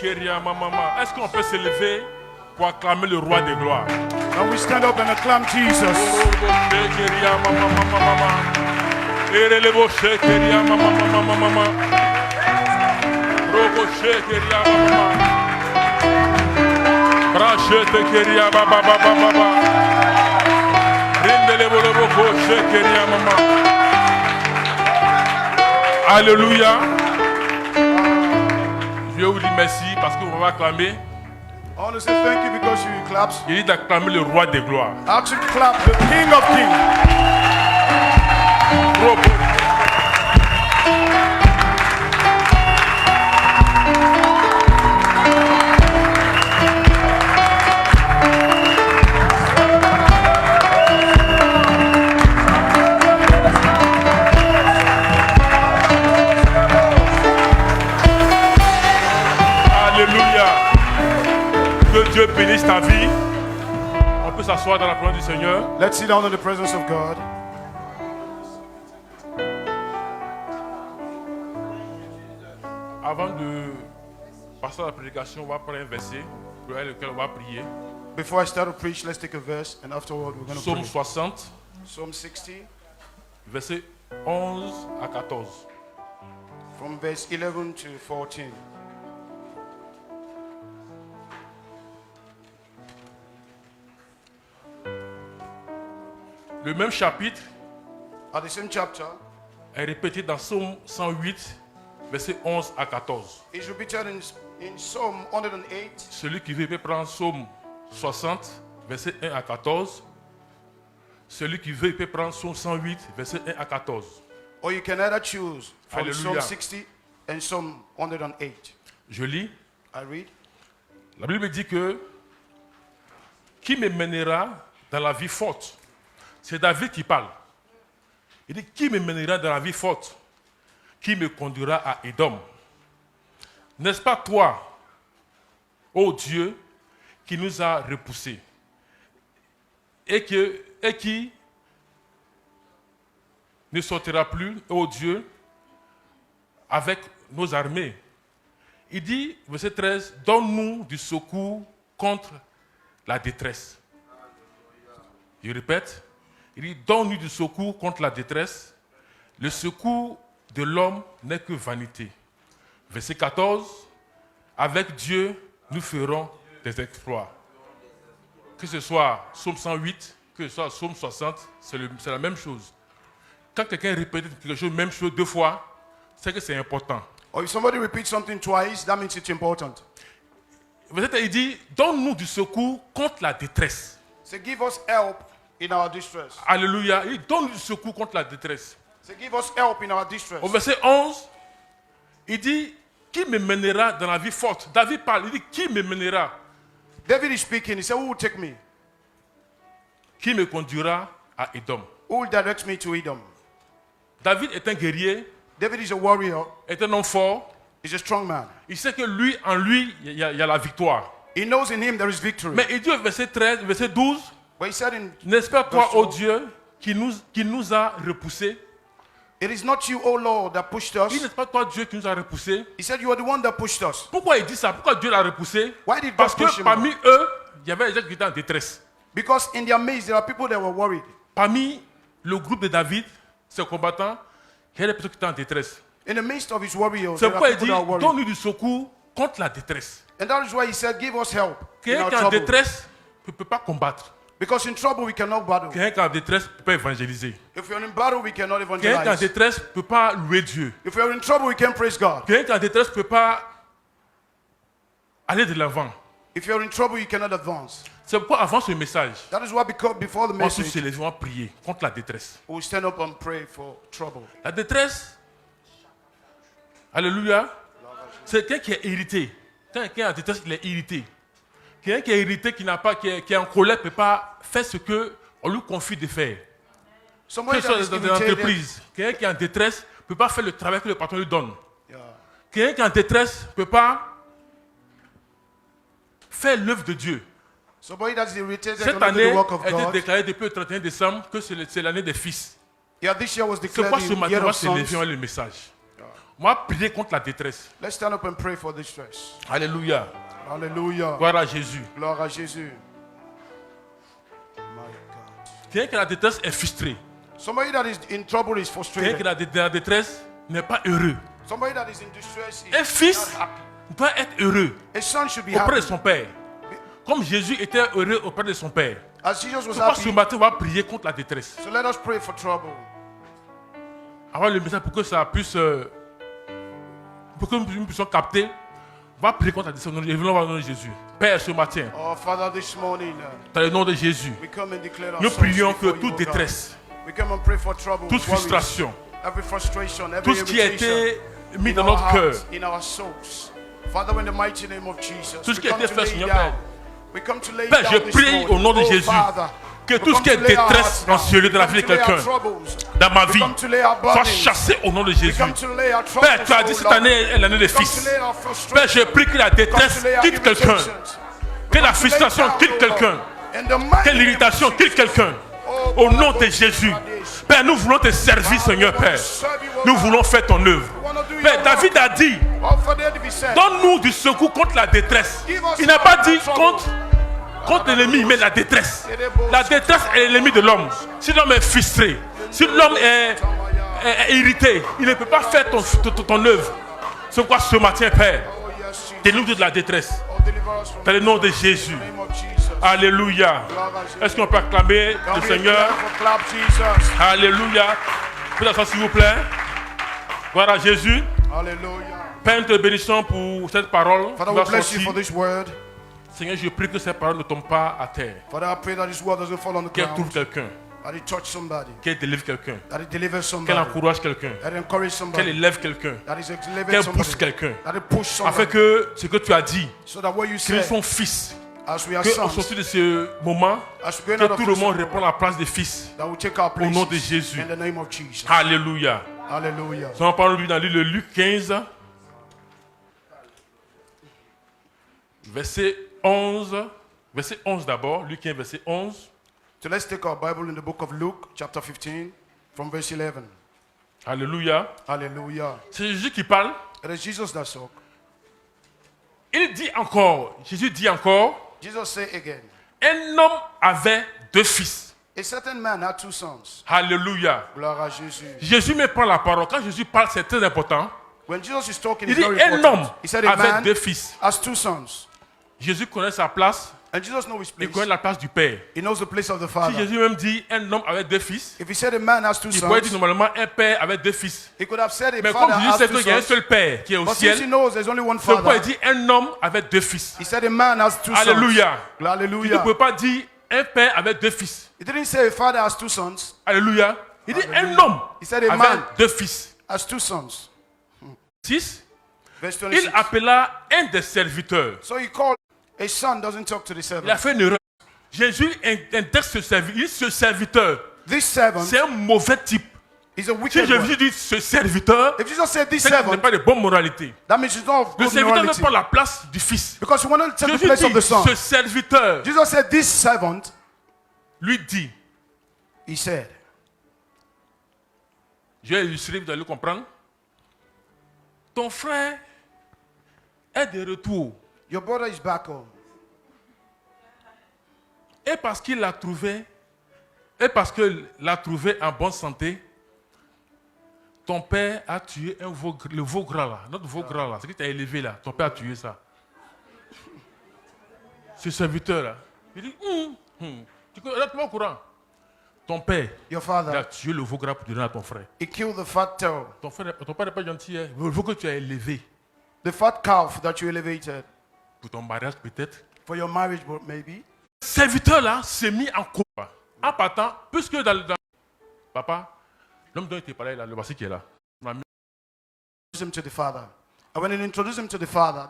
Est-ce qu'on peut s'élever pour acclamer le roi des gloires? Now we stand up and acclaim Jesus. Alléluia. Je vous dis merci parce que vous m'avez acclamé. I want to say thank you because you clapped. Il dit d'acclamer le roi des gloires. I ask you to clap the King of Kings. Que Dieu bénisse ta vie. On peut s'asseoir dans la présence du Seigneur. Let's sit down in the presence of God. Avant de passer à la prédication, on va prendre un verset pour lequel on va prier. Before I start to preach, let's take a verse, and afterward we're going to Psaume pray. 60, Psalm 60, verset 11 à 14. from verse 11 to 14. Le même chapitre At the same chapter, est répété dans Psaume 108, verset 11 à 14. it's repeated in Psalm 108. Celui qui veut peut prendre Psaume 60, verset 1 à 14. Celui qui veut peut prendre Psaume 108, verset 1 à 14. Or you can either choose from Hallelujah. Psalm 60 and Psalm 108. Je lis. I read. La Bible dit que qui me mènera dans la vie forte? C'est David qui parle. Il dit qui me mènera dans la vie forte? Qui me conduira à Édom? N'est-ce pas toi, ô Dieu, qui nous a repoussés et qui ne sortira plus, ô Dieu, avec nos armées? Il dit, verset 13, donne-nous du secours contre la détresse. Je répète, il dit, donne-nous du secours contre la détresse. Le secours de l'homme n'est que vanité. Verset 14, avec Dieu, nous ferons des exploits. Que ce soit Psaume 108, que ce soit Psaume 60, c'est la même chose. Quand quelqu'un répète quelque chose, même chose deux fois, c'est que c'est important. Or if somebody repeats something twice, that means it's important. Verset, il dit, donne-nous du secours contre la détresse. So give us help in our distress. Alléluia. Il donne du secours contre la détresse. So give us help in our distress. Au verset 11, il dit, qui me mènera dans la vie forte? David parle, il dit, qui me mènera? David is speaking. He said, who will take me? Qui me conduira à Édom? Who will direct me to Edom? David est un guerrier, David is a warrior. est un homme fort. He's a strong man. Il sait que lui, en lui, il y a la victoire. He knows in him there is victory. Mais il dit au verset 13, verset 12, But he said in, n'est-ce pas toi, verse ô 12, Dieu, qui nous a repoussés? it is not you, O Lord, that pushed Il us. n'est pas toi, Dieu, qui nous a repoussés. He said you are the one that pushed us. Pourquoi il dit ça? Pourquoi Dieu l'a repoussé? Why did God Parce push que him parmi out? eux, il y avait des gens qui étaient en détresse. Because in their midst there are people that were worried. Parmi le groupe de David, ses combattants, il y a des personnes qui étaient en détresse. In the midst of his warriors, C'est there are pourquoi il people dit, that are worried. donne-nous du secours contre la détresse. And that is why he said, give us help in Quelqu'un our qui est en trouble. détresse ne peut pas combattre. Because in trouble we cannot battle. Quelqu'un qui est en détresse ne peut pas évangéliser. If we're in battle, we cannot Quelqu'un qui est en evangelize. détresse ne peut pas louer Dieu. If we're in trouble, we can't praise God. Quelqu'un qui est en détresse ne peut pas aller de l'avant. If you're in trouble, you cannot advance. C'est pourquoi avant ce message, That is why before the on se message, lève, on va prier contre la détresse. we stand up and pray for trouble. La détresse, alléluia, c'est quelqu'un qui est irrité. Quand quelqu'un est en détresse, il est irrité. Quelqu'un qui est irrité, qui est en colère, ne peut pas faire ce qu'on lui confie de faire. Que Somebody ce that soit is dans une irritated, entreprise, quelqu'un qui est en détresse ne peut pas faire le travail que le patron lui donne. yeah. Quelqu'un qui est en détresse ne peut pas faire l'œuvre de Dieu. Somebody that is irritated Cette cannot do année the work of a été God. déclarée depuis le 31 décembre que c'est l'année des fils. Yeah, this year was C'est declared pourquoi ce the matin, year on va of se lever sons. avec le message. On va prier contre la détresse. Let's stand up and pray for distress. Alléluia. Hallelujah. Gloire à Jésus. Gloire à Jésus. My God. Quelqu'un qui a la détresse est frustré. Somebody that is in trouble is Quelqu'un frustrated. qui a la détresse n'est pas heureux. Somebody that is in distress Un is fils not happy. doit être heureux A son should be auprès de happy. son père. Comme Jésus était heureux auprès de son père. As Jesus was C'est pourquoi ce happy, matin, on va prier contre la détresse. so let us pray for trouble. Avoir le message pour que ça puisse... pour que nous puissions capter. On va prier contre la détresse. Nous venons dans le nom de Jésus. Père, ce matin, Oh, Father, this morning, dans le nom de Jésus, we come and declare nous ourselves prions que before you, toute O God. détresse, We come and pray for trouble, toute worries, frustration, every frustration, every tout ce qui a irritation été mis in dans our notre cœur, hearts, in our souls. Father, in the mighty name of Jesus, tout ce we qui a come été to fait, lay Seigneur down. Père. We come to lay Père, down je this prie morning. au nom de Oh, Jésus Father, que we tout ce come qui est to lay our détresse hearts en ce lieu down. de la We vie de come to lay our quelqu'un, troubles. dans ma We vie, come to lay our soit burdens. chassé au nom de We Jésus. come to lay our Père, tu as dit troubles, cette oh Lord. année est l'année des We come fils. to lay our Père, frustrations. je prie que la We come détresse to lay our quitte quelqu'un, irritations. que la frustration quitte quelqu'un, In the mighty que name of l'irritation quitte quelqu'un. Au nom de Jésus. Père, nous voulons te servir, Seigneur, Père. Nous voulons faire ton œuvre. Père, David a dit, donne-nous du secours contre la détresse. Il n'a pas dit contre l'ennemi, mais la détresse. La détresse est l'ennemi de l'homme. Si l'homme est frustré, si l'homme est irrité, il ne peut pas faire ton œuvre. C'est pourquoi ce matin, Père, délivre-nous de la détresse. Dans le nom de Jésus. Alléluia. Est-ce qu'on peut acclamer le Seigneur? Alléluia. Prenez ça s'il vous plaît. Gloire à Jésus. Père, nous te bénissons pour cette parole. Father, qui we va bless you sortir. for this word. Seigneur, je prie que cette parole ne tombe pas à terre. Father, I pray that this word doesn't fall on the Qu'elle trouve ground. quelqu'un. That it touch somebody. Qu'elle délivre quelqu'un. That it delivers Qu'elle somebody. encourage quelqu'un. That it encourage Qu'elle somebody. élève quelqu'un. That is elevate Qu'elle somebody. pousse quelqu'un. That it push Afin somebody. que ce que tu as dit, So that what you que said, son fils, as we are qu'au sons, sortir de ce moment, as we que go out of tout le this monde world, reprend la place des fils. that we take our Au nom de places Jésus. in the name of Jesus. Alléluia. Hallelujah. Nous allons parler dans le Luc 15, verset 11. Verset 11 d'abord. Luc 15, verset 11. So let's take our Bible in the book of Luke, chapter 15, from verse 11. Alléluia. Hallelujah. C'est Jésus qui parle. It is Jesus that spoke. Il dit encore, Jésus dit encore, Jesus said again, un homme avait deux fils. a certain man had two sons. Alléluia. Gloire à Jésus. Jésus me prend la parole. Quand Jésus parle, c'est très important. When Jesus is talking, Il it's dit very un homme important. He said a avait man deux fils. has two sons. Jésus connaît sa place. And Jesus knows his Il place. connaît la place du Père. He knows the place of the Si Father. Jésus même dit un homme avec deux fils, If he said a man has two il pourrait dire sons, normalement un père avec deux fils. he could have said a Mais comme father Jésus has sait two qu'il y a un sons. seul Père qui est au But since he ciel, knows there's only one c'est pourquoi il father, dit un homme avec deux fils. he said a man has two sons. Alléluia. Il ne Hallelujah. peut pas dire un père avec deux fils. He didn't say a father has two sons. Alléluia. Il dit un Hallelujah. homme He said a avec man deux fils. has two sons. 6. Verse Il 26. appela un des serviteurs. So he called a son doesn't talk to the Il a servant. fait une erreur. Jésus indexe ce serviteur. Il dit ce serviteur, This servant c'est un mauvais type. is a Si wicked Jésus one. dit ce serviteur, If Jesus said this c'est qu'il n'est servant, pas de bonne moralité. that means he's not of Le good serviteur ne morality. prend la place du fils. Because he wanted to take the Jésus place of the dit son. ce serviteur, Jesus said this servant, lui dit, he said, je vais illustrer, vous allez le comprendre. Ton frère est de retour. your brother is back home. Et parce qu'il l'a trouvé, et parce qu'il l'a trouvé en bonne santé, ton père a tué le veau gras là, notre veau gras là, ce qui t'a élevé là, ton père a tué ça. Ce serviteur là, il dit, tu es au courant. Ton père, Your il a father, tué le veau gras pour donner à ton frère. he killed the fat tail, Ton père n'est pas gentil, hein. Le veau que tu as élevé the fat calf that you elevated pour ton mariage peut-être. for your marriage, maybe. Le serviteur là s'est mis en combat. En partant, puisque papa, l'homme dont il était parlé là, le voici qui est là. Introduce him to the father. And when he introduced him to the father,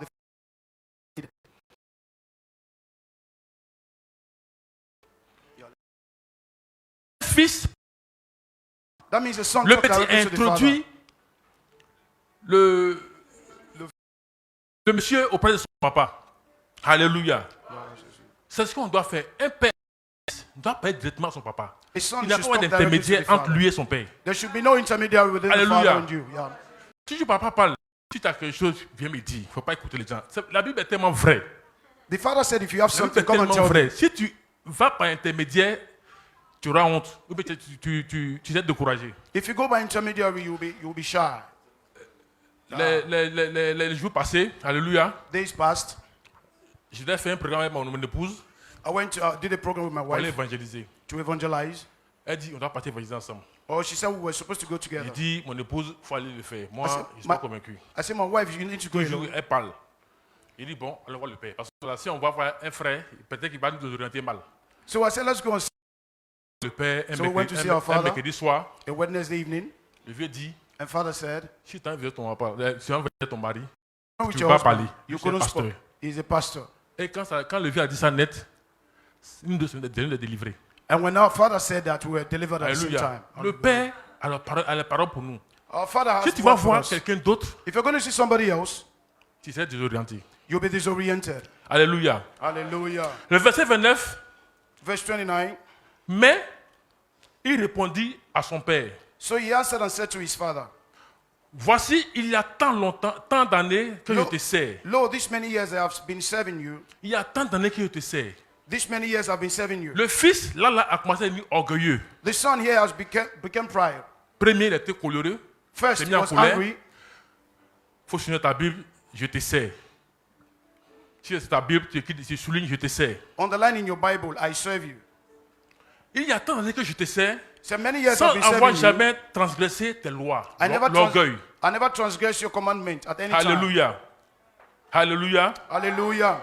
Fils, that means the son le talked petit directly to the father. introduit le monsieur auprès de son papa. Alléluia. C'est ce qu'on doit faire. Un père ne doit pas être directement son papa. A son Il n'y a should pas talk directly to d'intermédiaire the entre father. lui et son père. There should be no intermediary within the Hallelujah. father and you. Yeah. Si tu papa parle, si tu as quelque chose, viens me dire. Il ne faut pas écouter les gens. La Bible est tellement vraie. The father said, if you have La Bible something, est come and tellement tell me. vraie. Si tu vas par intermédiaire, tu auras honte. Ou bien tu es découragé. If you go by intermediary, you'll be shy. Les jours passés, alléluia, Days passed. j'ai fait un programme avec mon épouse I went to did a program with my pour aller wife évangéliser. to evangelize. Elle dit, on doit partir évangéliser ensemble. Oh, she said we were supposed to go J'ai together. dit, mon épouse, il faut aller le faire. Moi, I je said, ne suis pas convaincu. I said, my wife, you need to go Toujours, alone. elle parle. Il dit, bon, allons voir le père. Parce que là, si on va voir un frère, peut-être qu'il va nous orienter mal. So I said, let's go and see Le père, So we went to see our un father. mercredi soir, a Wednesday evening. le vieux dit, And father said, si tu as envoyé ton mari, "Go with tu your vas husband. parler. You Je suis couldn't pasteur. speak. He's a pastor." Et quand le vieux a dit ça net, une de ses de délivrer. And when our father said that, we were delivered at the same Alléluia. time. Le père a la parole pour nous. Our father has Si tu vas word for voir us. quelqu'un d'autre, If you're going to see somebody else, tu seras désorienté. you'll be disoriented. Alléluia. Hallelujah. Le verset 29, Verse 29. mais il répondit à son père, So he answered and said to his father, voici, il y a tant d'années que je Lo- te sers. "Lo, this many years I have been serving you. Il y a tant d'années que je te sers. This many years I've been serving you." Le fils, là, a commencé à devenir orgueilleux. The son here has become pride. Premier, il était coléreux. First, s'est he mis en was colère. angry. Il faut souligner ta Bible, je te sers. Si c'est ta Bible, tu soulignes, je te sers. Underline in your Bible, "I serve you." Il y a tant d'années que je te sers, So many years sans I've been avoir serving you. jamais transgressé tes lois. L'orgueil. I never transgress your commandment at any time. Alléluia. Alléluia. Hallelujah.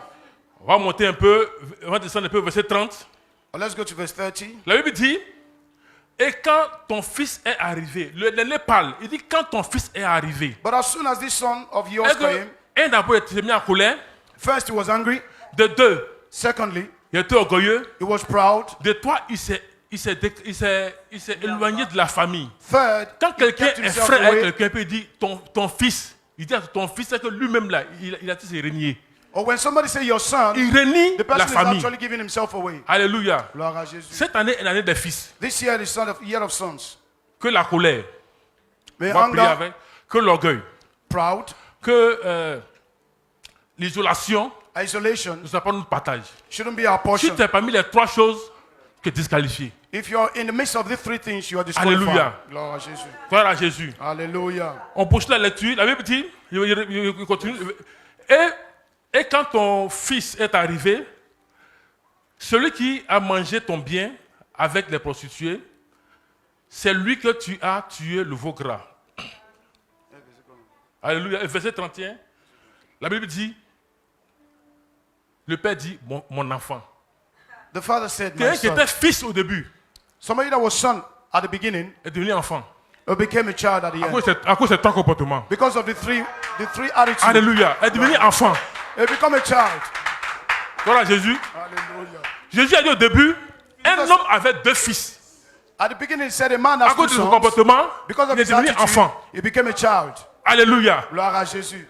On va monter un peu, on va descendre un peu au verset 30. Let's go to verse 30. La Bible dit, et quand ton fils est arrivé, l'aîné parle, il dit quand ton fils est arrivé. But as soon as this son of yours Est-ce came, que, un d'abord, il s'est mis en colère. first he was angry. De deux, Secondly, il était orgueilleux. he was proud. De trois, il s'est éloigné de la famille. Third, Quand he quelqu'un kept est himself frère avec away. quelqu'un, puis il dit ton fils, il dit à ton fils, c'est que lui-même là, il a tous régné. Or when somebody say your son, Il renie the la person is famille. actually giving himself away. Alléluia. Gloire à Jésus. Cette année est l'année des fils. This year is year of sons. Que la colère, May on va prier anger, avec, que l'orgueil, proud, que l'isolation isolation ne soit pas notre partage. shouldn't be our Si portion. tu es parmi les trois choses, tu es disqualifié. If you're in the midst of these three things, you are disqualified. Alléluia. Gloire à Jésus. Gloire à Jésus. Hallelujah. On poursuit la lecture. La Bible dit, il continue. Et quand ton fils est arrivé, celui qui a mangé ton bien avec les prostituées, c'est lui que tu as tué le veau gras. Alléluia. Et verset 31, la Bible dit, le père dit, mon enfant. The father said, "My Quelqu'un qui son." était fils au début Somebody that was son at the beginning est devenu enfant. became a child at the end. À cause de ton comportement. Because of the three attitudes. Alléluia. Est devenu enfant. He become a child. Voilà Jésus. Hallelujah. Jésus a dit au début, un homme avait deux fils. At the beginning, he said a man À has two cause de son sons. comportement, Because of il est his devenu attitude, enfant. he became a child. Alléluia. Gloire à Jésus.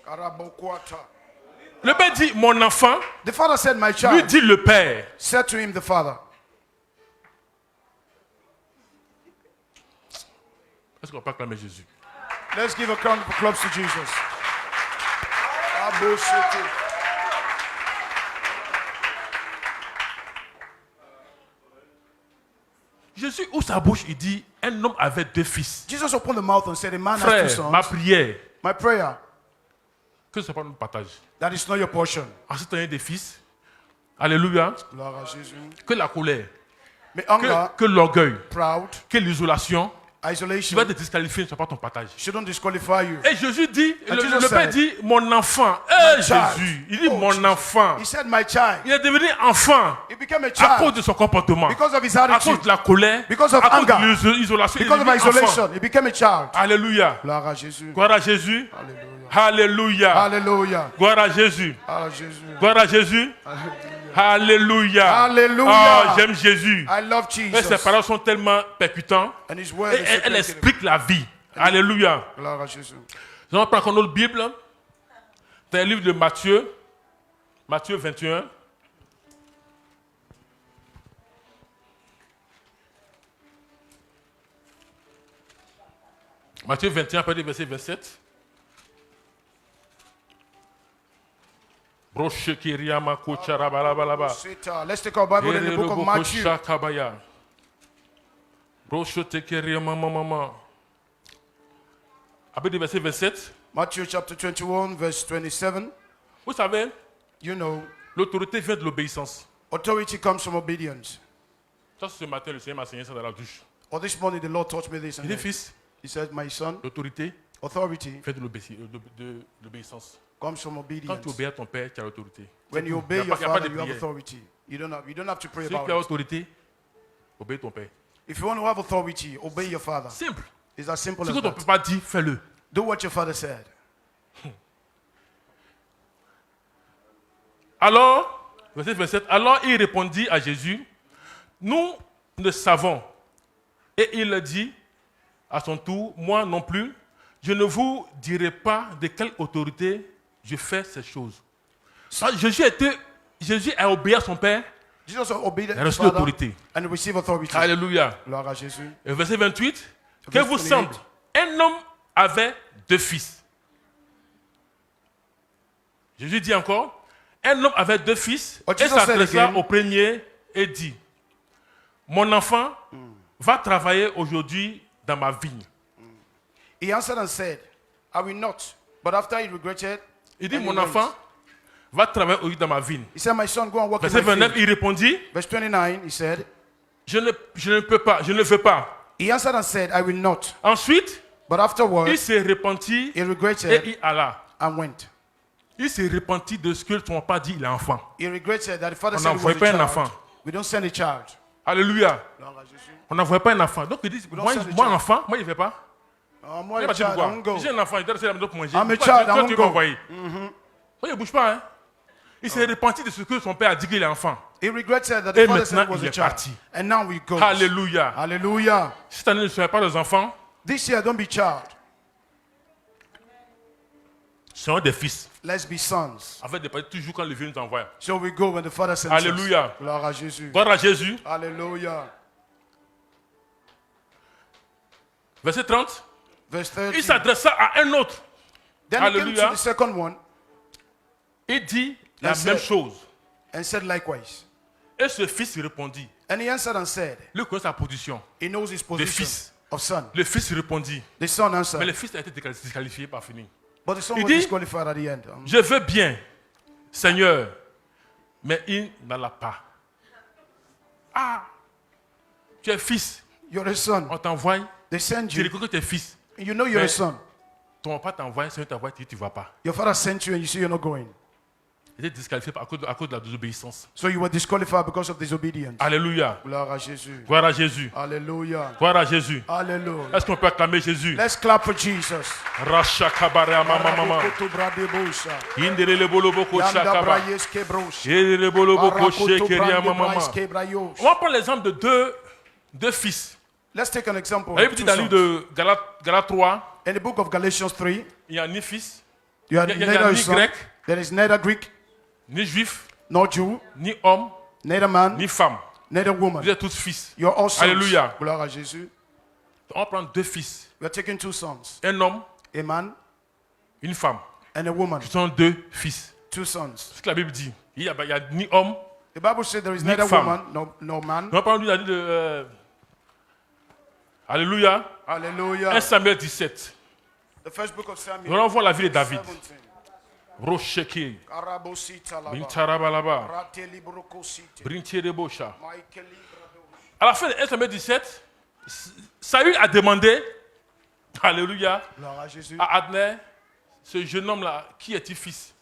Karabokwata. Le père dit, mon enfant, The father said, "My lui child." dit le père. Said to him, the father. Est-ce qu'on peut acclamer Jésus? Let's give a round of applause to Jesus. Aboshete. Jésus ouvre sa bouche, il dit, un homme avait deux fils. Jesus opened the mouth and said, "A man has two Frère, sons." ma prière, My prayer, que ce ne soit pas notre partage. that is not your portion. Ensuite, il y a des fils. Alléluia. Gloire à Jésus. Que la colère, May anger, que l'orgueil, proud, que l'isolation, tu isolation vas te disqualifier, ne soit pas ton partage. shouldn't disqualify you. Et Jésus dit, And Jesus le père said, dit, mon enfant. My child. Jésus, il dit Oh, mon Jesus. enfant. He said, "My child." Il est devenu enfant He became a à cause child de son comportement, because of his à cause attitude, de la colère, Because of à cause anger. de l'isolation. Il est because of devenu enfant. isolation. He became a child. Alléluia. Gloire à Jésus. Gloire à Jésus. Hallelujah. Alléluia. Hallelujah. Gloire à Jésus. Ah, Jésus. Gloire à Jésus. Alléluia. Hallelujah. Oh, j'aime Jésus. I love Et ses Jesus. paroles sont tellement percutantes. And his word Et is so elle clear. explique la vie. Alléluia. Gloire à Jésus. Nous allons prendre notre Bible. Dans le livre de Matthieu. Matthieu 21. Matthieu 21, après le verset 27. Broshekiria kucharabalabalaba. Let's take our Bible in the book of Matthew. Shakabaya. Broshekiria mama. Après le verset 27. Matthew chapter 21, verse 27. Vous savez, You know, l'autorité vient de l'obéissance. authority comes from obedience. Ça, ce matin, le Seigneur m'a enseigné ça dans la douche. Or this morning the Lord taught me this. Il dit, fils, He said, my son, l'autorité authority vient de l'obéissance. comes from Quand obedience. tu obéis à ton père, tu as l'autorité. When you Il obey n'y your a pas father, de you have prière. authority. You don't have to pray Si about tu as it. autorité, obéis ton père. If you want to have authority, obey your father. Simple. It's as simple Ce as que ton that. papa dit, fais-le. Do what your father said. Alors, verset 27, alors il répondit à Jésus, nous ne savons. Et il leur dit à son tour, moi non plus, je ne vous dirai pas de quelle autorité je fais ces choses. Ça, Jésus a obéi à son père, Jesus obeyed il a his reçu father l'autorité. and received authority. Alléluia. Gloire à Jésus. Et verset 28, que Verse vous 28. semble, un homme avait 2 fils. Jésus dit encore, un homme avait 2 fils Oh, et Jesus said s'adressa again. au premier et dit, mon enfant va travailler aujourd'hui dans ma vigne. He answered and said, I will not. But after he regretted, Il dit, and he mon went. enfant va travailler aujourd'hui dans ma vigne. He said, my son, go and work in Verset my 29, field. il répondit, Verse 29, he said, je ne peux pas, je ne veux pas. he answered and said, I will not. Ensuite, But afterward, il se repentit he et regretted il alla. and went. Il se repentit de ce que son papa dit, il est enfant. He regretted that the father On said he n'envoie was pas a un child. enfant. We don't send a child. Alléluia. Gloire à Jésus. On n'envoie pas un enfant. Donc il dit, don't moi, send the moi child. enfant, moi je ne vais pas. Moi, Il a m'a dit child, I pourquoi. won't go. J'ai un enfant, il doit rester à la maison pour manger. I'm a Pourquoi child, I toi, won't tu go. vas envoyer. Il ne bouge pas. Hein? Il s'est repenti de ce que son père a dit qu'il est enfant. He regretted that Et the father said he maintenant, was il a est child. parti. And now he goes. Alléluia. Hallelujah. Cette année, ne soyez pas des enfants, This year, don't be child. soyons des fils. Let's be sons. En fait, de parler toujours quand le vieux nous envoie. So we go when the father sends Hallelujah. us. Gloire à Jésus. Gloire à Jésus. Hallelujah. Verset 30. Verse 30. Il s'adressa à un autre. Then he came Hallelujah. to the second one Il dit la Yes, même sir. chose. and said likewise. Et ce fils répondit. And he answered and said, Lui connaît sa position. he knows his position fils. of son. Le fils répondit. The son Mais answered, le fils a été disqualifié par fini. but the son Il was dit- disqualified at the end. Je veux bien, Seigneur, mais il n'en a pas. Ah, tu es fils, You're a son. on t'envoie, They send tu you. reconnais que tu es fils. You know you're a Mais- son. Ton papa t'envoie, Seigneur t'envoie, tu dis tu ne vas pas. Your father sent you and you say you're not going. Il était disqualifié à cause de la désobéissance. So you were disqualified because of disobedience. Alléluia. Gloire à Jésus. Gloire à Jésus. Hallelujah. Gloire à Jésus. Hallelujah. Est-ce qu'on peut acclamer Jésus? Let's clap for Jesus. Racha kabare mama mama. Arakoto bradebosha. Indere le bolo boko Yanda shakaba. brayeske brosha. Indere le bolo boko Arakoto shekeria mama mama. brayeske brayos. On va prendre l'exemple de deux fils. Let's take an example. La of Bible dit two dans le livre sons. de Galates 3, In the book of Galatians 3, il n'y a ni fils, you are Il y a neither ni son, grec. there is neither Greek, ni juif, nor Jew, ni homme, neither man, ni femme. neither Vous woman. êtes tous fils. You're all sons. Alléluia. Gloire à Jésus. On va prendre 2 fils. We are taking two sons, Un homme, a man une femme. and a woman. Ce sont 2 fils. Two sons. C'est ce que la Bible dit. Il n'y a ni homme. The Bible says there is Ni neither femme. woman, no man. On va prendre lui, il a dit de... Alléluia. 1 Hallelujah. Samuel 17. The first book of Samuel. Nous allons voir la vie de David. 17. Rosheke, Karabosita laba. Bintarabalaba, Rateli brokosite. Brintirebosha. Michaeli brados. À la fin de 1 Samuel 17, Saül a demandé, Alléluia, Gloire à Jésus. à Adner, ce jeune homme-là, qui est-il fils?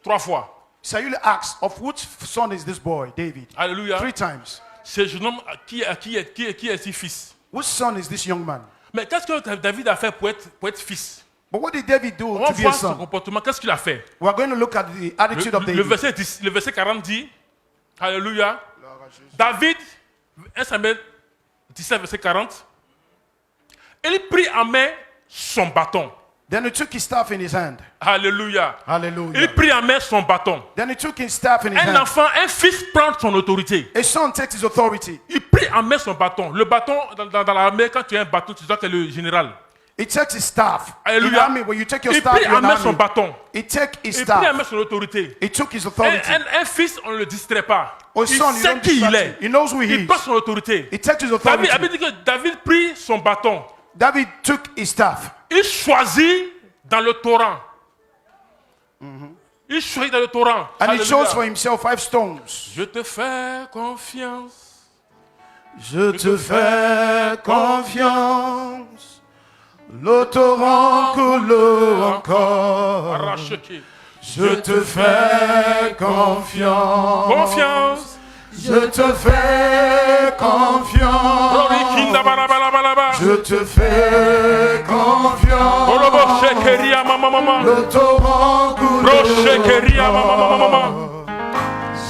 3 fois. Saul asks, of which son is this boy, David? Alléluia. 3 times. Ce jeune homme, qui est-il fils? Which son is this young man? Mais qu'est-ce que David a fait pour être fils? But what did David do On va to be a voir son son? comportement. Qu'est-ce qu'il a fait? We are going to look at the attitude of Le David. verset 40 dit, Alléluia, Gloire à Jésus. David, 1 Samuel 17, verset 40, il prit en main son bâton. Then he took his staff in his hand. Alléluia. Hallelujah. Il prit en main son bâton. Then he took his staff in his Un hand. enfant, un fils prend son autorité. A son takes his authority. Il prit en main son bâton. Le bâton, dans l'armée, quand tu as un bâton, tu sais que le général. He takes his staff. In Alléluia. army, when you take your Il staff, prit you're en an main son army. bâton. He take his Il prit en staff. main son autorité. He took his authority. Un fils, on ne le distrait pas. Oh, Il son, you sait don't qui il distract est. him. He knows who he Il is. prend son autorité. He takes his authority. David, dit que David prit son bâton. David took his staff. Il choisit dans le torrent. Il choisit dans le torrent. And he Alléluia. chose for himself 5 stones. Je te fais confiance. Je te fais confiance. Le torrent coule encore. Arrache qui. Je te fais confiance. Confiance. Je te fais confiance. Rorikinda balabalaba. Je te fais confiance. Olobo shekeria mama mama. Le torrent coule Rochekeria mama mama mama. encore.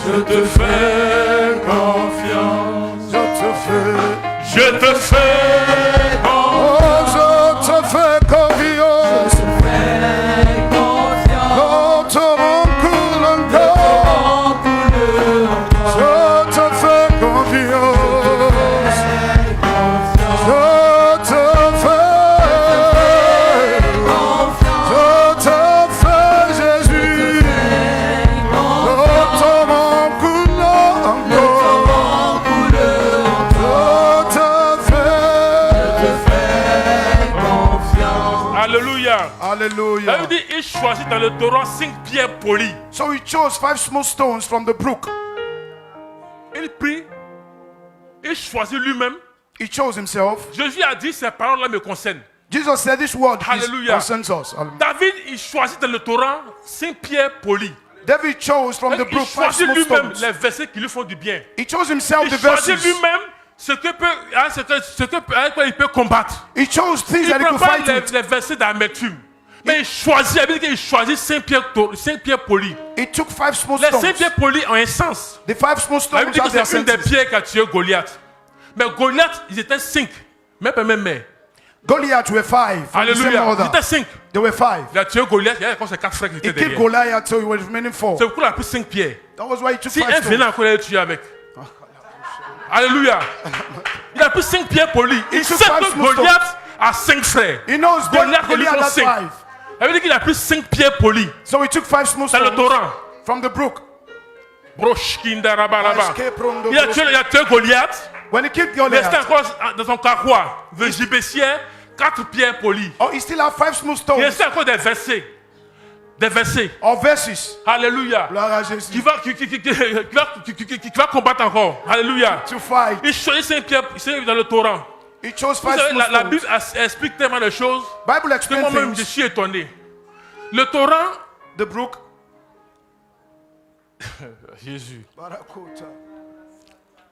Je te fais confiance. Je te fais confiance. Oh, je te fais confiance. Le torrent coule encore. Je te fais confiance. Je te fais Jésus. Le torrent coule encore. Je te fais confiance. Alléluia. Hallelujah. David dit, il choisit dans le torrent 5 pierres polies. So he chose 5 small stones from the brook. Il prie. Il choisit lui-même. He chose himself. Jésus a dit, ces paroles-là me concernent. Jesus said this word Hallelujah. concerns us. Hallelujah. David, il choisit dans le torrent 5 pierres polies. David chose from the Il brook 5 choisit small lui-même stones. les versets qui lui font du bien. He chose himself Il the choisit verses. lui-même avec quoi il peut combattre. He chose things Il that he ne could prend pas fight with. les versets d'amertume. Mais il choisit, il choisit 5 pierres polies. He took 5 small Les 5 stones. pierres polies ont un sens. The 5 small La stones Bible dit have que their c'est une des senses. pierres qui a tué Goliath. Mais Goliath, ils étaient 5. Même. Goliath were 5 from the same Alléluia. Ils order. étaient 5. They were 5. Il a tué Goliath, il y a comme ses 4 frères qui He étaient killed derrière. Goliath, so he was remaining 4. C'est pourquoi il a pris 5 pierres. That was why he took Si 5 un venait stones. encore, il allait tuer avec. Alléluia. Il a pris 5 pierres polies. Il took sait 5 que small Goliath a 5 frères. He knows that Goliath, il lui Goliath faut had 5. 5. Ça veut dire qu'il a pris 5 pierres polies. So he took 5 small Dans le stones torrent. from the brook. Broshkindarabaraba. Il a tué Goliath. When he killed Il restait Goliath, encore dans son carquois. Le gibecier, 4 pierres polies. oh, he still had 5 small Il stones restait encore des versets. Des versets. or verses. Alléluia. Gloire à Jésus. Qui va combattre encore. Alléluia. To fight. Il choisit 5 pierres dans le torrent. He chose Vous 5 savez, small la stones. Bible explique tellement de choses Bible que explains moi-même je things. suis étonné. Le torrent, The brook. Jésus, Barakota.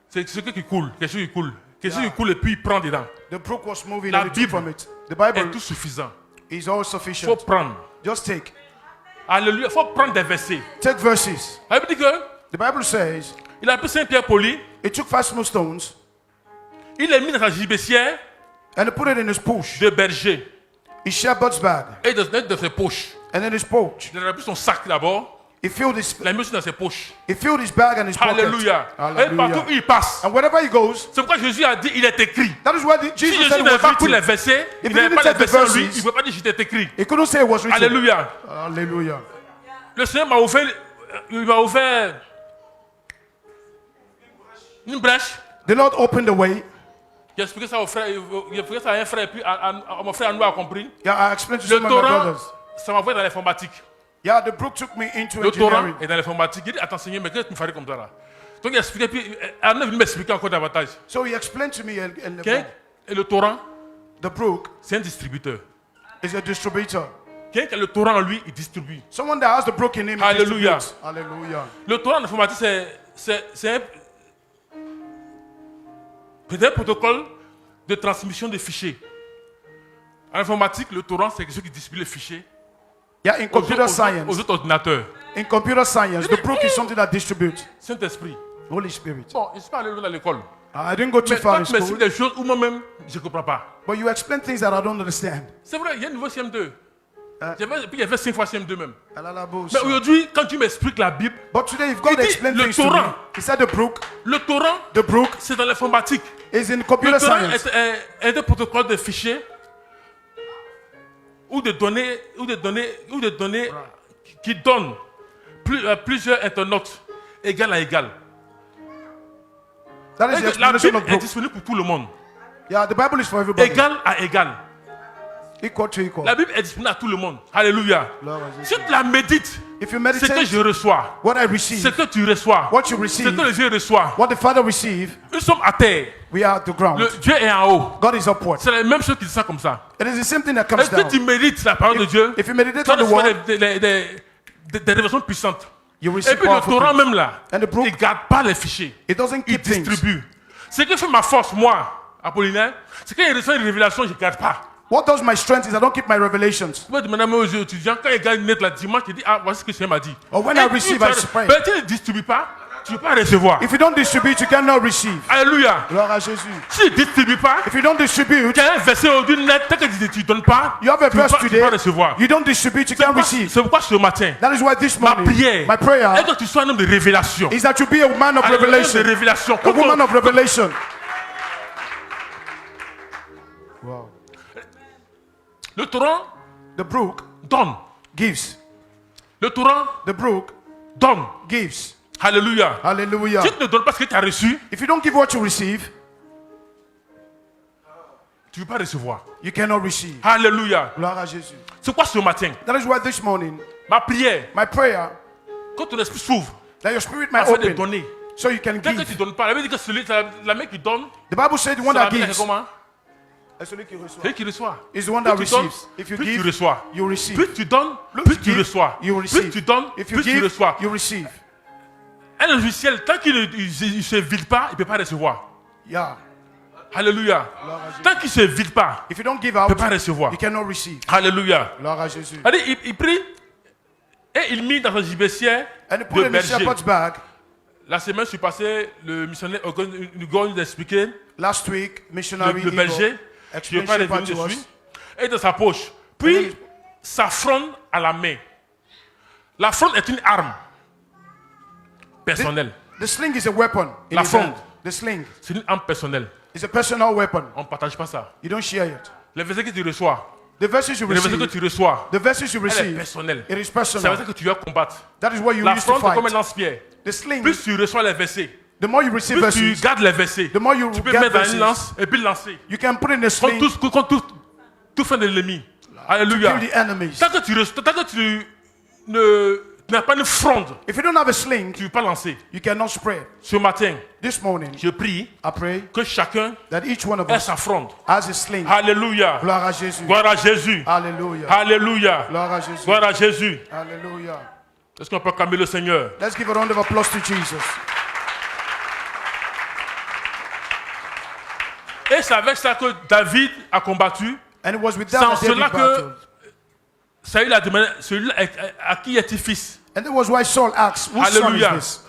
c'est ce qui coule, quelque chose qui coule. Quelque chose qui coule et puis il prend dedans. The brook was moving La and he took Bible from it. The est Bible tout suffisant. is all Il faut sufficient. prendre. Just take. Alléluia. Il faut prendre des versets. Take verses. La Bible dit que The Bible says il a pris 5 pierres polies, he took 5 small stones il les mis dans sa gibecière and he put it in his pouch, de berger his shepherd's bag, et dans ses poches. and in his pouch. Il a pris son sac d'abord, He filled his il l'a mis aussi dans ses poches. his bag and his pocket. Alléluia. Et partout Hallelujah. où il passe. And wherever he goes, C'est pourquoi Jésus a dit, il est écrit. that is why Si Jesus Jésus said it n'avait was pas pris les written. versets, il If he n'avait didn't pas les take the versets en lui, verses, il ne pouvait pas dire, j'étais écrit. He couldn't say it was written. Alléluia. Hallelujah. Le Seigneur m'a ouvert, il m'a ouvert une brèche. The Lord opened the way. J'ai expliqué ça au frère, j'ai expliqué ça à un frère, et puis mon frère à nous a compris. Yeah, I explained to Le some of my torrent, brothers. ça m'a envoyé dans l'informatique. Yeah, the brook took me into Le torrent engineering. est dans l'informatique. Il dit, attends Seigneur, mais qu'est-ce que tu me ferais comme ça là? Donc il a expliqué, puis Arnaud est venu m'expliquer encore davantage. So he explained to me, and Ok? Et le torrent, the brook c'est un distributeur. is a distributor. Quelqu'un qui a le torrent en lui, il distribue. Someone that has the brook in him. he Hallelujah. distributes. Hallelujah. Le torrent en informatique, c'est un protocole de transmission de fichiers. En informatique, le torrent, c'est quelque chose qui distribue les fichiers Yeah, in computer aux science. autres ordinateurs. In computer science, the brook is something that distributes. Saint-Esprit. Holy Spirit. Bon, je ne suis pas allé loin dans l'école. I didn't go too Mais far toi, in tu m'expliques school, des choses où moi-même, je ne comprends pas. but you explain things that I don't understand. C'est vrai, il y a un niveau CM2. Puis il y avait 5 fois CM2 même. Alalabos. Mais aujourd'hui, quand tu m'expliques la Bible, But today, if God dit explained le things to me, torrent. he said le torrent, the brook c'est dans l'informatique. is in Le computer torrent science. est un protocole de fichiers ou de donner, qui donne plusieurs internautes égal à égal. That is the La explanation Bible of est broke. disponible pour tout le monde. Yeah, the Bible is for everybody. Égal à égal. Equal to equal. La Bible est disponible à tout le monde. Alléluia. Lord, Si tu la médites, if you ce que meditate je reçois, what I ce receive, que tu reçois, what you ce receive, que les yeux reçoivent, what the Father receive, nous sommes à terre. we are at the ground. Dieu est en haut. God is upward. C'est la même chose qui dit comme ça. It is the same thing that comes Est-ce que down. tu médites la parole de Dieu? If you meditate Tu on the reçois word, des révélations puissantes. you Et receive puis le powerful torrent things. même là, And the brook, il ne garde pas les fichiers. it doesn't Il keep things. distribue. Ce qui fait ma force, moi, Apollinaire, c'est quand il reçoit une révélation, je ne garde pas. What does my strength is I don't keep my revelations. Tu peux demander aux étudiants, quand ils gagnent net la dimanche, ils disent, ah, voici ce que Seigneur m'a dit. Or when Et I puis, receive, tu I as- spread. Mais tu ne distribues pas, tu ne peux pas recevoir. If you don't distribute, you cannot receive. Alléluia. Gloire à Jésus. Si tu ne distribues pas, If you don't distribute, tu as un verset aujourd'hui net, tant que tu ne donnes pas, you have a tu ne verse peux pas today, recevoir. you don't distribute, you C'est can't pourquoi- receive. c'est pourquoi ce matin, That is why this ma morning, prière my prayer est que tu sois un homme de révélation. is that you be a man of Un homme de revelation, révélation. a woman of revelation. Wow. Le torrent The brook donne. gives. Le torrent The brook donne. gives. Alléluia. Hallelujah. Si tu ne donnes pas ce que tu as reçu, If you don't give what you receive, tu ne peux pas recevoir. you cannot receive. Alléluia. Gloire à Jésus. C'est quoi ce matin? That is why this morning, Ma prière, my prayer, quand ton esprit s'ouvre, that your spirit might afin de open donner. so you can Dès que tu give. ne donnes pas, la Bible dit que celui, la main qui donne, The Bible said the one c'est la that main qui gives comment? est celui qui reçoit. Celui qui reçoit. Is the one that Plus tu donnes, receives. If you plus tu give, reçois. you receive. Plus tu donnes, Plus plus you tu give, reçois. you Plus receive. tu donnes, If you plus tu give, reçois. you receive. Un logiciel, tant qu'il ne se vide pas, il ne peut pas recevoir. Yeah. Alléluia. Tant qu'il ne se vide pas, If you don't give il ne out, peut pas recevoir. you cannot receive. Alléluia. Gloire à Jésus. Allez, il prie et il mit dans un gibecière And he put de in the berger. shepherd's bag. La semaine passée, le missionnaire Hugo nous a expliqué Last week, missionary le Igor berger qui explained n'est pas shepherd revenu to dessus, us. est dans sa poche. Puis, sa fronde à la main. La fronde est une arme personnelle. The sling is a weapon in La his fronde. hand. The sling C'est une arme personnelle. is a personal weapon. On ne partage pas ça. You don't share it. Les versets que tu reçois, The verses you les versets que receive, tu reçois, the verses you elle est receive, personnelle. it is C'est personal. ça que tu vas combattre. That is what you La use to fronde est comme un fight. lance-pierre. The sling, Plus tu reçois les versets, the more you receive plus tu verses, gardes les versets, the more you tu peux get mettre dans verses. une lance et puis lancer. You can put in a Contre sling tout fin de l'ennemi. Alléluia. kill the enemies. Tant que tu n'as pas une fronde, If you don't have a sling, tu ne peux pas lancer. you cannot spread. Ce matin, This morning, je prie I pray que chacun that each one of ait us sa fronde. has a sling. Alléluia. Gloire à Jésus. Gloire à Jésus. Hallelujah. Alléluia. Gloire à Jésus. Gloire à Jésus. Hallelujah. Est-ce qu'on peut acclamer le Seigneur? Let's give a round of applause to Jesus. Et c'est avec ça que David a combattu. And it was with C'est that en that David cela que battled. Saül a demandé celui à qui est-il fils? And that was why Saul asked, whose son is Alléluia. this?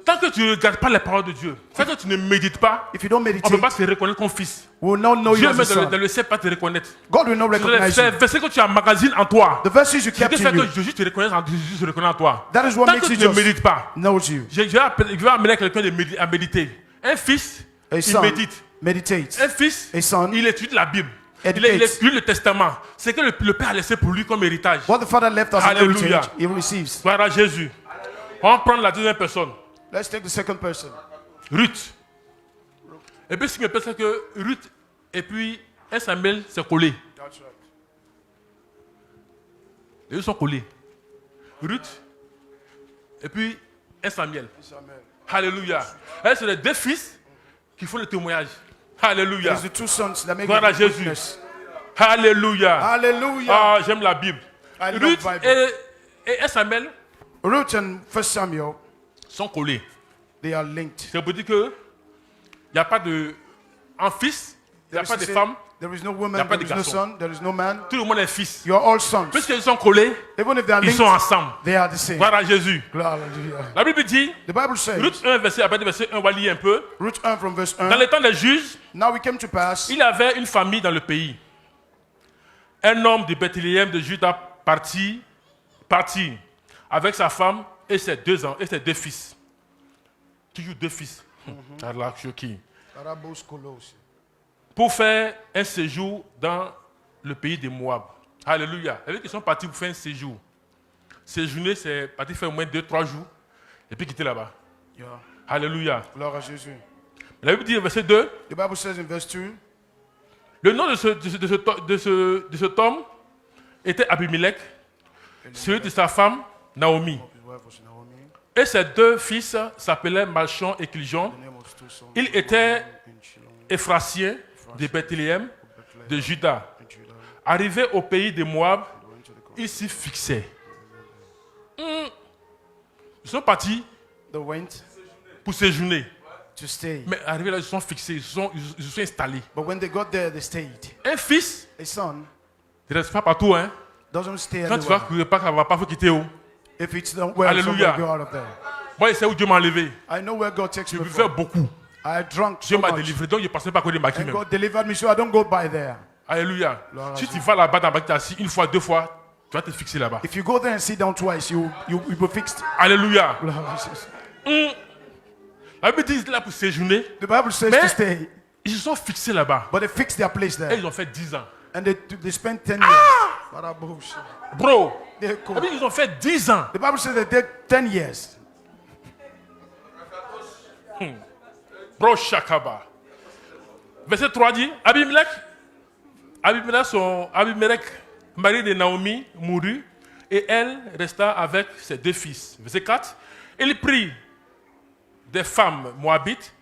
Tant que tu ne regardes pas les paroles de Dieu, tant que tu ne médites pas, If you don't on ne meditate, peut pas te reconnaître comme fils. we will not know you Dieu as a même son. dans le ciel pas te reconnaître. God will not recognize C'est you. le verset que tu emmagasines en toi. The verses you C'est ce kept qui fait in you, que Jésus te reconnaît en toi. that is what Tant makes que you tu ne just médites pas, knows you. je vais amener quelqu'un à méditer. Un fils, A il son médite. meditates. Un fils, A son il étudie la Bible. educates. Il étudie le testament. C'est que le Père a laissé pour lui comme héritage. What the Father left as an Hallelujah. heritage, he receives. Gloire à Jésus. On va prendre la deuxième personne. Let's take the second person. Ruth. Et puis ce qui me plaît, c'est que Ruth et puis 1 Samuel, c'est collé. That's right. Les deux sont collés. Ruth et puis 1 Samuel. Alléluia. Et c'est les deux fils qui font le témoignage. Alléluia. It's the two sons that make Gloire à the Jésus. witness. Alléluia. Hallelujah. Ah, j'aime la Bible. I love Ruth Bible. et 1 Samuel Ruth and 1 Samuel, sont collés. they are linked. C'est pour dire que il n'y a pas de en fils, il n'y a pas de femme, There is no Y a woman, pas there de is no garçon. son, there is no man. tout le monde est fils. You are all sons. Puisqu'ils sont collés, Even if they are ils linked, sont ensemble. they are the same. Gloire à Jésus. Hallelujah. La Bible dit, The Bible says, Ruth 1, verset, à partir du verset 1, on va lire un peu. Ruth 1 from verse Dans 1, les temps des juges, now we came to pass, il avait une famille dans le pays. Un homme de Bethléem de Juda partit avec sa femme et ses deux fils. Toujours deux fils. Allah, choqué. Pour faire un séjour dans le pays de Moab. Alléluia. Avec qu'ils sont partis pour faire un séjour. Séjourner, c'est partir faire au moins 2-3 jours et puis quitter là-bas. Yeah. Alléluia. Gloire à Jésus. La Bible dit, verset 2, The Bible says in verse 2, le nom de cet homme était Abimelech, celui de sa femme, Naomi. his wife was Naomi. Et ses 2 fils s'appelaient Malchon et Kilion. The name of his 2 sons. Ils étaient In Shilom, Éphrasiens de Bethléem, de Juda. in Judah. Arrivés au pays de Moab, They went to the coast. ils s'y fixaient. Ils sont partis They went pour séjourner. to stay. Mais arrivés là, ils se sont fixés, ils se sont installés. But when they got there, they stayed. Un fils A son ne reste pas partout. Hein. doesn't stay Quand tu vois anywhere. que le repas ne va pas, il faut quitter. Oh. If it's not well, Hallelujah. somebody go out of there. Moi, je sais où Dieu m'a enlevé. I know where God takes Je me buvais from. beaucoup. I drank Dieu so m'a much. délivré. Donc, je ne passais pas à côté de Maki And même. God delivered me, so I don't go by there. Alléluia. Gloire à Si Dieu. tu vas là-bas dans Maki, assis une fois, 2 fois, tu vas te fixer là-bas. If you go there and sit down twice, you be fixed. Alléluia. Gloire à Jésus. La Bible dit là pour séjourner. The Bible says Mais- to stay, Ils se sont fixés là-bas. but they fixed their place Et there. ils ont fait 10 ans. And they spent 10 years. Barabush. Bro, They la go- Bible dit, ils ont fait 10 ans. The Bible says they did 10 years. Bro, Shakaba. Verset 3 dit, Abimelech, mari de Naomi, mourut, et elle resta avec ses 2 fils. Verset 4, il prit des femmes moabites,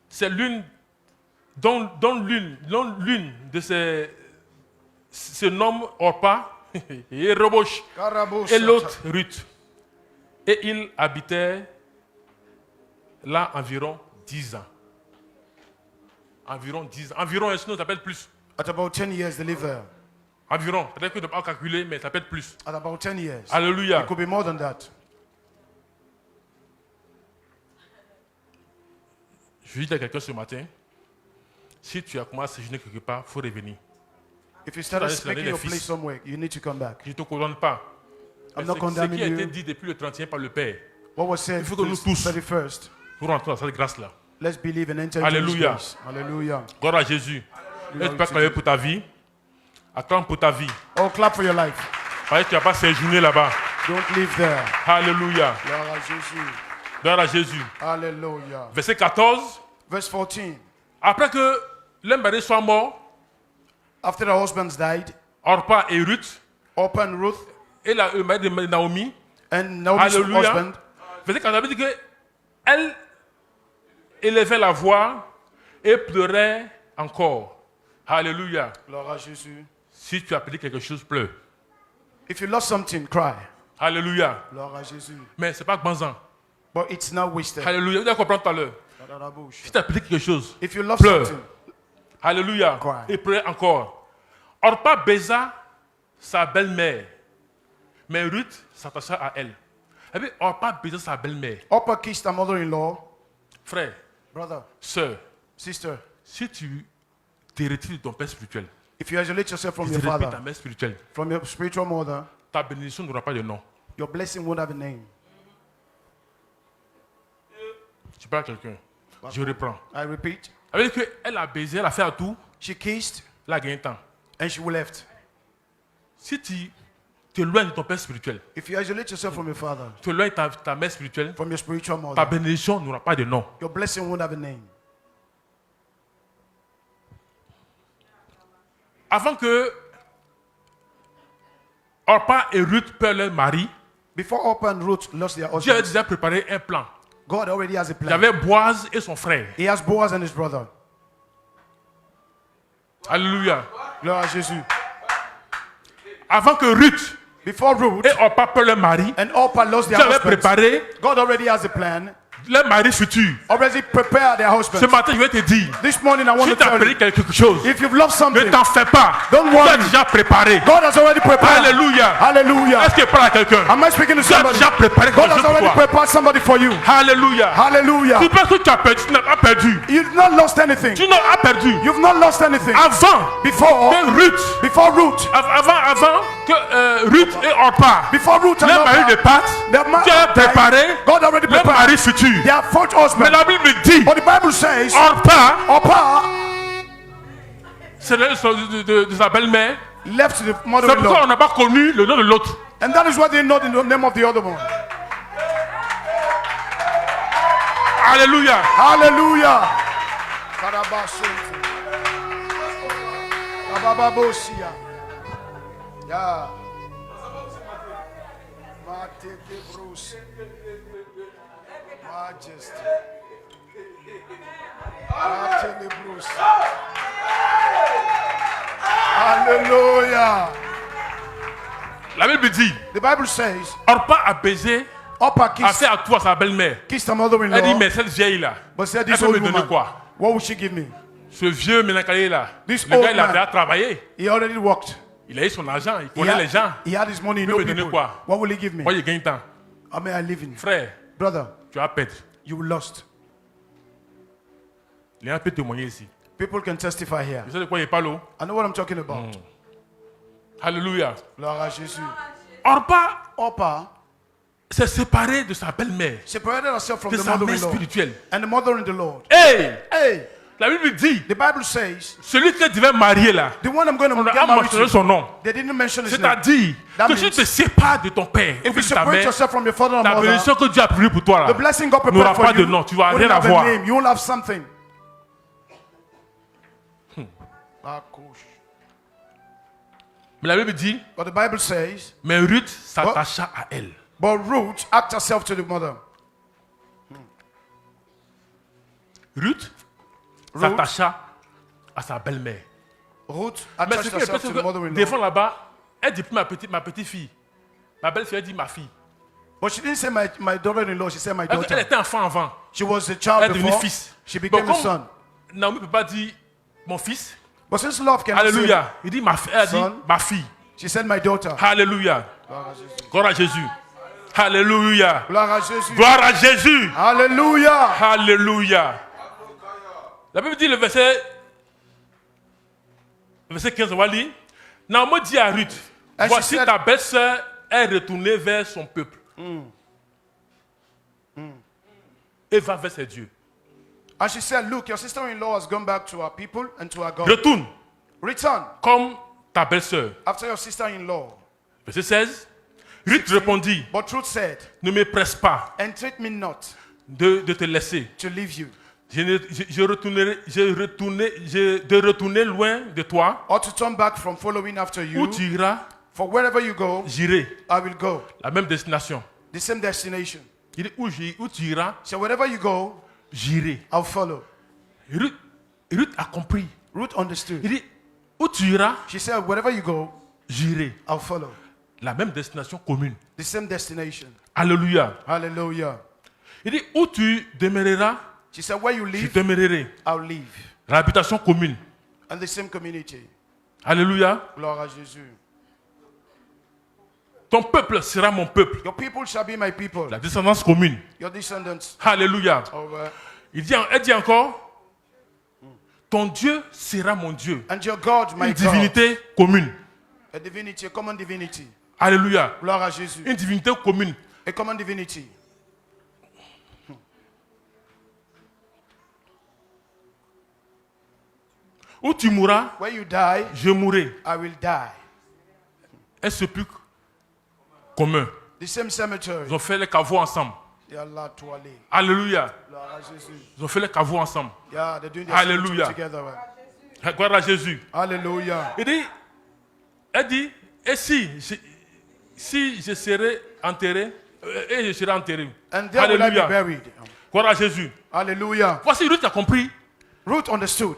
c'est l'une dont l'une de ces se nomme Orpa et Robosh, Karabush. et l'autre Ruth. Et ils habitaient là environ 10 ans. Environ 10 ans. Environ, sinon ça s'appelle plus. At about 10 years, they live there. Environ. Peut-être que tu ne peux pas calculer, mais ça peut être plus. At about 10 years. Alléluia. It could be more than that. Je dis à quelqu'un ce matin, si tu as commencé à séjourner quelque part, il faut revenir. If you started That's making the your fils. place somewhere, you need to come back. Je ne te condamne pas. Mais I'm not ce condemning qui a été you. dit depuis le 31 par le Père, What was said Il faut que nous this tous- 31st. pour rentrer dans cette grâce-là. Let's believe and enter into His Alléluia. grace. Hallelujah. Gloire à Jésus. Gloire Et tu peux à acclamer Jésus. pour ta vie. Acclame pour ta vie. Oh, clap for your life. Parce que tu n'as pas séjourné là-bas. Don't live there. Alléluia. Gloire à Jésus. Gloire à Jésus. Hallelujah. Verset 14. Verse 14. Après que l'un mari soit mort, After the husbands died, Orpa et Ruth, Orpah and Ruth et le mari de Naomi, and Naomi's Alléluia. husband, Verset 14, ça veut dire qu'elle élevait la voix et pleurait encore. Alléluia. gloire à Jésus. Si tu as perdu quelque chose, pleure. If you lost something, cry. Alléluia. Gloire à Jésus. Mais ce n'est pas banzan. But it's not wasted. Alléluia. Vous allez comprendre tout à l'heure. Si tu as perdu quelque chose, If you lost pleure. something, Alléluia. Cry. Et pleure encore. Orpa baisa sa belle-mère. Mais Ruth s'attacha à elle. Et puis Orpa baisa sa belle-mère. Orpah kissed her mother-in-law. Frère, Brother, sœur, sister, si tu te retires de ton père spirituel, if you isolate yourself from tu your te répètes ta father, mère spirituelle, from your spiritual mother, ta bénédiction n'aura pas de nom. your blessing won't have a name. Tu parles à quelqu'un. Je reprends. I repeat, Avec qu'elle a baisé, elle a fait à tout, she kissed elle a gagné temps. and she left. Si tu t'éloignes de ton père spirituel, If you isolate yourself from your father, tu éloignes ta mère spirituelle, from your spiritual ta mother, bénédiction n'aura pas de nom. your blessing won't have a name. Avant que Orpa et Ruth perdent leur mari, Before Orpah and Ruth lost their Dieu avait husbands, déjà préparé un plan. God already has a Il y plan. avait Boaz et son frère. He has Boaz and his brother. Alléluia. Gloire à Jésus. Avant que Ruth Before Ruth et Orpa perdent leur mari, and Orpah lost their Dieu avait husbands, préparé God already has a plan. leur mari futur. Already prepared their Ce husbands. matin, je vais te dire, This morning I want si to tu as tell perdu you, quelque chose, if you've lost ne something, t'en fais pas. Don't Dieu a worry. déjà préparé. God has already prepared. Alléluia. Hallelujah. Est-ce qu'il parle à quelqu'un? Am I speaking to Dieu a somebody? déjà préparé God quelque has chose pour already toi. prepared somebody for you. Alléluia. Hallelujah. Tu penses que tu as perdu, tu n'as pas perdu. You've not lost anything. Tu n'as pas perdu. You've not lost anything. Avant Before que Ruth, Ruth, avant que Ruth et Orpa, before Ruth and leur mari Orpah, de partent, their ma- Dieu a préparé God already leur prepared mari futur. their fourth Mais husband. la Bible me dit, But the Bible says, Orpa, Orpah, c'est le de sa belle-mère, left the C'est pourquoi mother-in-law. on n'a pas connu le nom de l'autre. And that is why they know the name of the other one. Alléluia. Hallelujah. Karabasunti. Kabababosia. Yeah. Matete Bruce. Majesty. Matete Bruce. Hallelujah. La Bible dit, The Bible says, Orpa a baisé, Opa a kissed, fait à toi sa belle-mère. kissed her Elle dit, mother-in-law, mais cette vieille-là, but said, elle this peut me old donner woman, quoi? what will she give me? Ce vieux Ménancalé-là, This le old gars, il a man. déjà travaillé. He already worked. Il a eu son argent, il He connaît les gens. he had his money, he Il know peut me donner people. quoi? What will he give me? Moi, il gagne tant. How may I live in? Frère, Brother, tu vas perdre. you lost. Les gens peuvent témoigner ici. People can testify here. Vous savez de quoi il parle? I know what I'm talking about. Alléluia. Gloire à Jésus. Orpa Opa s'est séparé de sa belle-mère, separated herself from de the sa mère mother-in-law spirituelle. and the mother in the Lord. Hey! Hey, La Bible dit, the Bible says, celui que tu vas marier là, the one I'm going to on get a married mentionné to, son nom. they didn't mention his name. C'est-à-dire That que si tu means te sépares de ton père et If de you ta separate mère, yourself from your father and la mother, bénédiction que Dieu a prévue pour toi là the blessing God n'aura prepared pas for de you nom, tu vas won't rien have a avoir. name. You will have something. Mais la Bible dit, But the Bible says, mais Ruth s'attacha à elle. but Ruth act herself to the mother. Ruth s'attacha à sa belle-mère. Ruth Mais attached ce qui est herself parce to the que mother-in-law. des fois là-bas, elle dit plus ma petite fille. Ma belle-fille, elle dit ma fille. But she didn't say my daughter-in-law, she said my Elle daughter. était enfant avant. She was a child Elle est devenue before. fils. She became Bon, a son. Naomi ne peut pas dire mon fils. But since love cannot say, Alléluia. Il dit ma fille. Elle a dit Son. ma fille. she said my daughter. Alléluia. Gloire à Jésus. Alléluia. Gloire à Jésus. Gloire à Jésus. Hallelujah. Alléluia. La Bible dit le verset 15, on va lire. Naomi dit à Ruth, And she voici said- ta belle-sœur est retournée vers son peuple. Et va vers ses dieux. And she said, look, your sister-in-law has gone back to her people and to her God. Retourne Return comme ta belle-sœur. after your sister-in-law. Verset 16. Ruth répondit, But Ruth said, ne me presse pas entreat me not de te laisser. to leave you, Je de retourner loin de toi. or to turn back from following after Où you. tu iras, For wherever you go, j'irai. I will go. La même destination. The same destination. Il dit, où tu iras, So wherever you go, j'irai. I'll follow. Ruth a compris. Ruth understood. Il dit, où tu iras, She said, wherever you go, j'irai. I'll follow. La même destination commune. The same destination. Alléluia. Hallelujah. Il dit, où tu demeureras, She said, where you je live, demeurerai. I'll live. L'habitation commune. And the same community. Alléluia. Gloire à Jésus. Ton peuple sera mon peuple. Your people shall be my people. La descendance commune. Your descendants. Alléluia. Over. Elle dit encore, ton Dieu sera mon Dieu. And your God, my Une God. divinité commune. A divinity, a common divinity. Alléluia. Gloire à Jésus. Une divinité commune. A common divinity. Où tu mourras, Where you die, je mourrai. I will die. Un sépulcre commun. The same cemetery. Ils ont fait les caveaux ensemble. They are allowed to aller. Alléluia. Gloire à Jésus. Ils ont fait les caveaux ensemble. Yeah, they're doing their Hallelujah. cemetery together. Right? Gloire à Jésus. Hallelujah. Elle dit, et si je serai enterré, et je serai enterré. And there will I be Alléluia. buried. Gloire à Jésus. Hallelujah. Voici Ruth a compris Ruth understood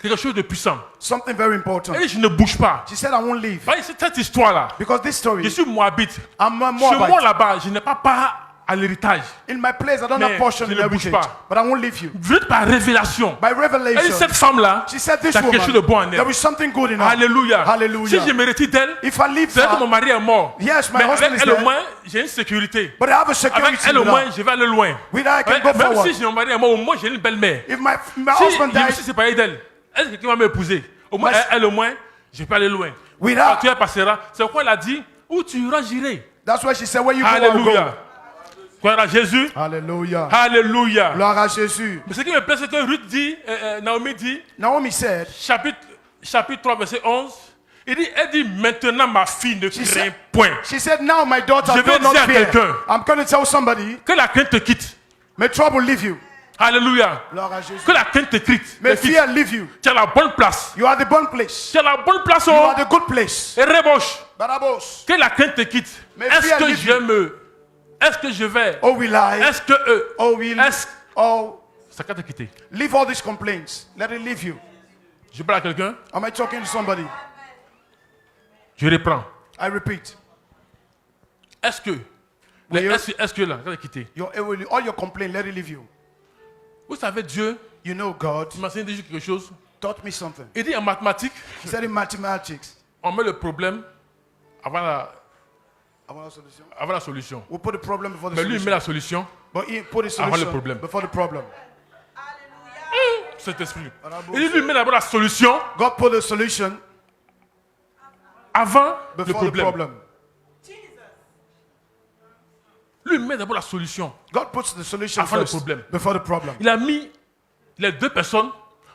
quelque chose de puissant. something very important. Elle dit, je ne bouge pas. She said, I won't leave. Voyez, cette histoire-là, Because this story, je suis moabite. I'm a Chez moi Moabite. là-bas, je n'ai pas part à l'héritage. In my place, I don't Mais have portion je in ne bouge heritage. pas. But I won't leave you. Ruth par révélation. By Elle dit, revelation, cette femme-là, she said, this il y a quelque chose de woman, bon en there elle. is something good in her. Alléluia. Hallelujah. Si je me retire d'elle, If I leave c'est vrai que mon her, mari est mort. yes, my Mais husband avec is elle au there. moins, j'ai une sécurité. But I have a Avec security elle au with moins, her. je vais aller loin. With her, I can Ouais, go même forward. si mon mari est mort, au moins j'ai une belle-mère. If my Si husband je me dies, suis séparé d'elle, est-ce que quelqu'un va m'épouser? Au moins, Mais- elle au moins, je peux aller loin. with Quand her, tu passeras, c'est pourquoi elle a dit, où tu iras, j'irai. that's why she said, where you go, I'll go. Alléluia. Gloire à Jésus. Hallelujah. Alléluia. Gloire à Jésus. Mais ce qui me plaît, c'est que Ruth dit, Naomi dit, Naomi said, chapitre 3, verset 11, Elle dit, maintenant ma fille ne craint point. She said, now my daughter, Je vais do not dire à fear. quelqu'un. I'm going to tell somebody, Que la crainte te quitte. may trouble leave you. Alléluia. Gloire à Jésus. Que la crainte te quitte. May fear leave you. Tu as la bonne place. You are the bon place. Tu as la bonne place. You Oh. are the good place. Et reboche. Barabos. Que la crainte te quitte. Mais Est-ce fear que leave je me... Est-ce que je vais... Oh, will I? Est-ce que eux... Oh, will Est-ce... Oh, Ça va te quitter. leave all these complaints. Let it leave you. Je parle à quelqu'un. Am I talking to somebody? Je reprends. I repeat. Est-ce que... Oui, Est-ce que là, ça va te quitter. All your complaints, let it leave you. Vous savez, Dieu, You know God il m'a enseigné déjà quelque chose. taught me something. Il dit en mathématiques, He said in mathematics, on met le problème avant I want a solution. la solution. We'll put the problem before the Mais lui, il met solution. la solution, But he put the avant le solution problème. before the problem. cet esprit. Il dit, lui, il met d'abord la solution God put the solution avant le before the problème. problem. Lui, il met d'abord la solution. God puts the solution Avant le first problème. before the problem. Il a mis les deux personnes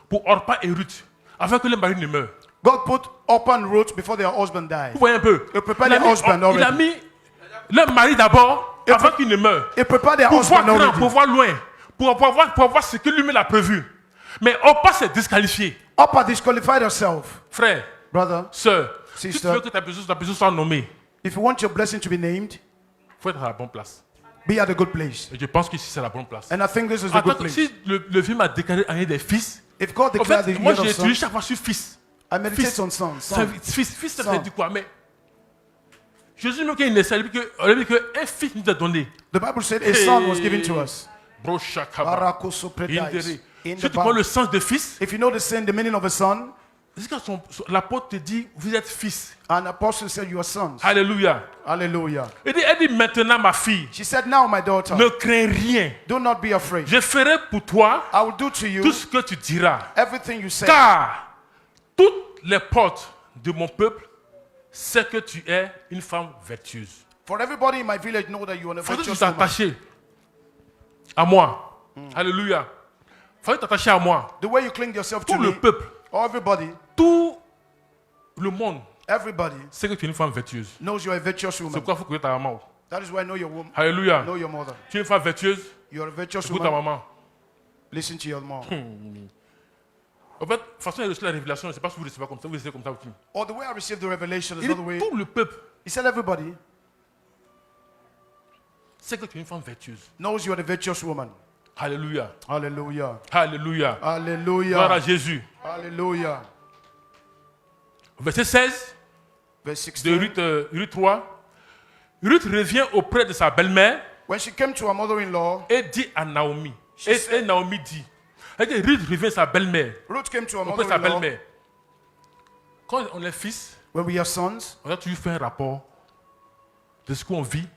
pour Orpa et Ruth, afin que le mari ne meure. God put Orpah and Ruth before their husband died. Vous voyez un peu. He prepared Il a their husband il a already. mis le mari d'abord, avant qu'il ne meure. He prepared their Pour voir husband grand, already. pour voir loin, pour voir ce que lui-même a prévu. Mais Orpa s'est disqualifié. Orpah disqualified herself. Frère, Brother, sœur, si tu Sister. veux que ta personne soit nommée, if you want your blessing to be named, il faut être à la bonne place. be at a good place. Et je pense qu'ici, c'est la bonne place. And I think this is the Attends, good place. si le film a déclaré un des fils, If God en declared fait, the moi year j'ai of étudié son, chaque fois sur fils. I meditate Fils. on son. Ça Son. veut- Fils, ça Son. veut dire quoi? Mais Jésus, même quand il naissait, il a dit qu'un fils nous a donné. The Bible said a son was given to us. Bro, shakaba. Barakoso predais. Indere. In Si the tu connais Bible. le sens de fils, If you know the meaning of a son, c'est quand l'apôtre te dit, vous êtes fils. an apostle said you are sons. Alléluia. Hallelujah. Elle dit maintenant ma fille, She said, now my daughter, ne crains rien. do not be afraid. Je ferai pour toi I will do to tout you ce que tu diras. everything you say. Car toutes les portes de mon peuple savent que tu es une femme vertueuse. For everybody in my village know that you are a Il faut que tu virtuous woman. t'attaches à moi. Alléluia. Il faut que tu t'attaches à moi. The way you cling yourself to Tout le me, peuple, or everybody, tout le monde everybody sait que tu es une femme vertueuse. knows you are a virtuous C'est woman. pourquoi il faut connaître ta maman. That is why I know your woman, Alléluia. know your mother. Tu es une femme vertueuse, You are a virtuous écoute ta woman. maman. Listen to your mom. En fait, de toute façon, il y a reçu la révélation, je ne sais pas si vous recevez comme ça, vous recevez comme ça aussi. Or the way I received the revelation is Il not dit, the way. tout le peuple He said everybody sait que tu es une femme vertueuse. knows you are a virtuous woman. Alléluia. Hallelujah. Alléluia. Gloire à Hallelujah. Jésus. Hallelujah. Verset 16 Verse de 16. Ruth 3. Ruth revient auprès de sa belle-mère When she came to her mother-in-law, et dit à Naomi. She Et said- Naomi dit. Elle dit, Ruth revient à sa belle-mère. Ruth came to her Auprès de sa mother-in-law. belle-mère. Quand on est fils, When we are sons, on a toujours fait un rapport de ce qu'on vit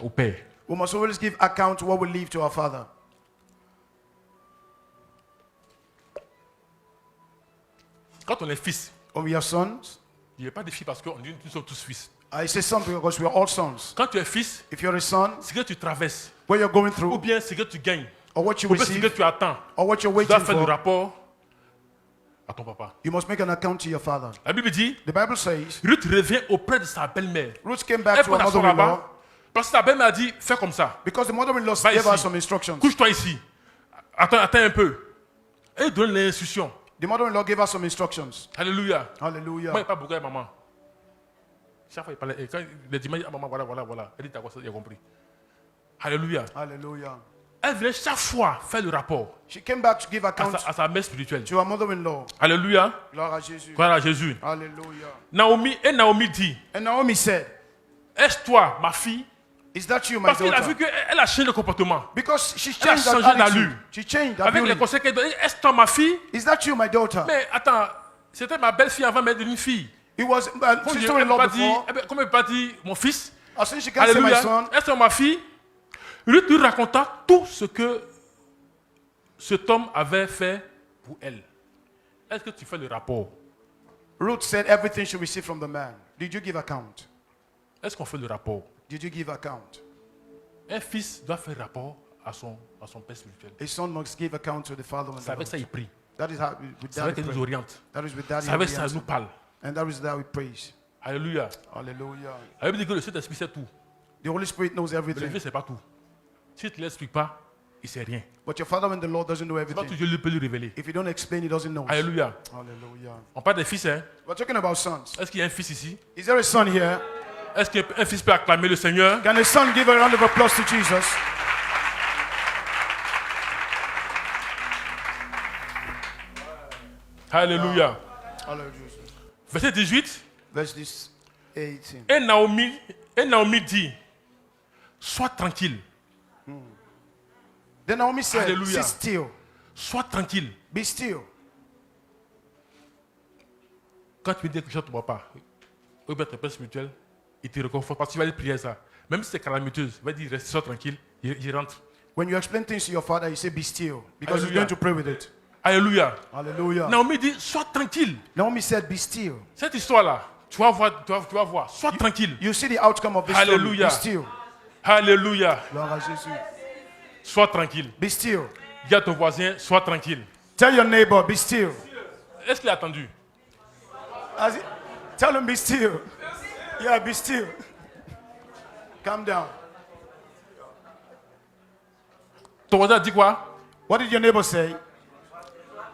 au père. we must always give account to what we leave to our father. Quand on est fils, When we are sons, il n'y a pas de filles parce qu'on dit nous sommes tous fils. I say sons because we are all sons. Quand tu es fils, If you're a son, ce que tu traverses, what you're going ou through, bien ce que tu gagnes, or what you ou bien ce que receive, tu attends, or what you're tu dois waiting faire du for, rapport à ton papa. you must make an account to your father. La Bible dit, The Bible says, Ruth revient auprès de sa belle-mère. Ruth came Elle back to peut her s'asseoir mother-in-law là-bas, parce que sa belle-mère a dit, fais comme ça. because the mother-in-law Va gave her ici. some instructions. Couche-toi ici. Attends un peu. Et il donne l'instruction. The mother-in-law gave her some instructions. Alléluia. Hallelujah. Moi, il parle beaucoup avec maman. Chaque fois, il parlait. Et quand le dimanche, ah, maman, voilà. Elle dit, t'as compris. Alléluia. Hallelujah. Elle venait chaque fois faire le rapport She came back to give à account sa mère spirituelle. to her mother-in-law. Alléluia. Gloire à Jésus. Gloire à Jésus. Hallelujah. Naomi dit, And Naomi said, est-ce toi, ma fille? is that you, my Parce qu'il a vu daughter? qu'elle a changé de comportement. Because she Elle a changed her changé attitude. d'allure. She changed her Avec les beauty. conseils qu'elle donne, est-ce toi, ma fille? Is that you, my daughter? Mais attends, c'était ma belle-fille avant d'être une fille. It was Comme elle sister-in-law pas dit, before. comme elle pas dit mon fils. As soon as she can say my Alléluia. son, Est-ce que ma fille? Ruth lui raconta tout ce que cet homme avait fait pour elle. Est-ce que tu fais le rapport? Ruth said everything she received from the man. Did you give account? Est-ce qu'on fait le rapport? Did you give account? Un fils doit faire rapport à son père spirituel. A son must give account to the father and C'est the avec ça Lord. qu'il prie. That is how with C'est avec daddy qu'il nous pray. oriente. That is with daddy. C'est avec he ça qu'il answers. nous parle. And that is that we praise. Alléluia. Hallelujah. La Bible dit que le Saint-Esprit sait tout. The Holy Spirit knows Mais le everything. Dieu ne sait pas tout. Si tu ne l'expliques pas, il ne sait rien. But your Father, when the Lord doesn't know C'est pas tout everything, Dieu peut lui révéler. if you don't explain, He doesn't know. Alléluia. Hallelujah. On parle des fils, hein. We're talking about sons. Est-ce qu'il y a un fils ici? Is there a son here? Est-ce qu'un fils peut acclamer le Seigneur? Can a son give a round of applause to Jesus? Alléluia. Hallelujah. Verset 18. Verse 18. Et Naomi dit, sois tranquille, Then Naomi said, Hallelujah. sit still, sois tranquille. be still. Quand tu me dis quelque chose, tu ne vois pas. Ou bien ton père spirituel, il te réconforte parce que tu vas lui prier ça. Même si c'est calamiteuse, il va dire, reste, sois tranquille, il rentre. When you explain things to your father, you say, be still, because he's Hallelujah. going to pray with it. Alléluia. Hallelujah. Naomi dit, sois tranquille. Naomi said, be still. Cette histoire-là, tu vas voir, sois tranquille. You see the outcome of this story. Hallelujah. Be still. Alléluia. Gloire à Jésus. Sois tranquille. Be still. Dis à ton voisin, sois tranquille. Tell your neighbor, be still. Est-ce qu'il a attendu? Tell him, be still. Yeah, be still. Calm down. Ton voisin a dit quoi? What did your neighbor say?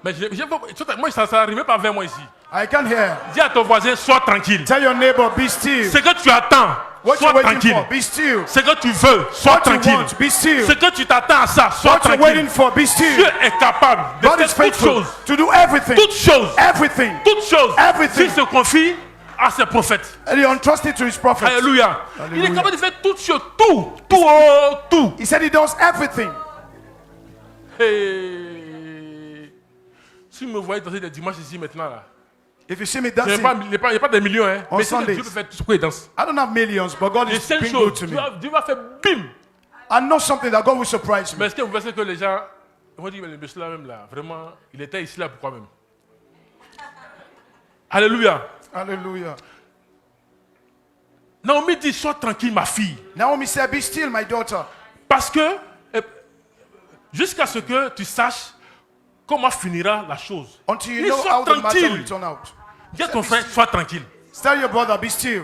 Mais moi, ça n'arrive pas vers moi ici. I can't hear. Dis à ton voisin, sois tranquille. Tell your neighbor, be still. Ce que tu attends, What sois you're waiting tranquille. for, be still. Ce que tu veux, sois What you tranquille. want, be still. Ce que tu t'attends à ça, sois What you're tranquille. waiting for, be still. Dieu est capable de God is faire toutes faithful choses. to do everything. Toutes choses. Everything. Toutes choses. Everything. S'il se confie à ses prophètes. And he entrusted to his prophets. Alléluia. Il est Hallelujah. capable de faire toutes choses. Tout. Tout. Oh, tout. He said he does everything. Hey. Si vous me voyez danser des dimanches ici maintenant, là, If you see me il n'y dancing, a pas des millions, hein. On Mais c'est que Sundays. Dieu peut faire tout ce qu'il danse. I don't have millions, but God Les is seules being choses, good to me. Dieu va faire bim. I know something that God will surprise me. Mais est-ce que vous pensez que les gens vont dire, mais le monsieur là même là, vraiment, il était ici là pourquoi même? Alléluia. Hallelujah. Naomi dit, sois tranquille ma fille. Naomi said, be still, my daughter. Parce que, jusqu'à ce que tu saches comment finira la chose. Until you Mais know sois how the matter tranquille. will turn out. Dis à ton frère, sois tranquille. Tell your brother, be still.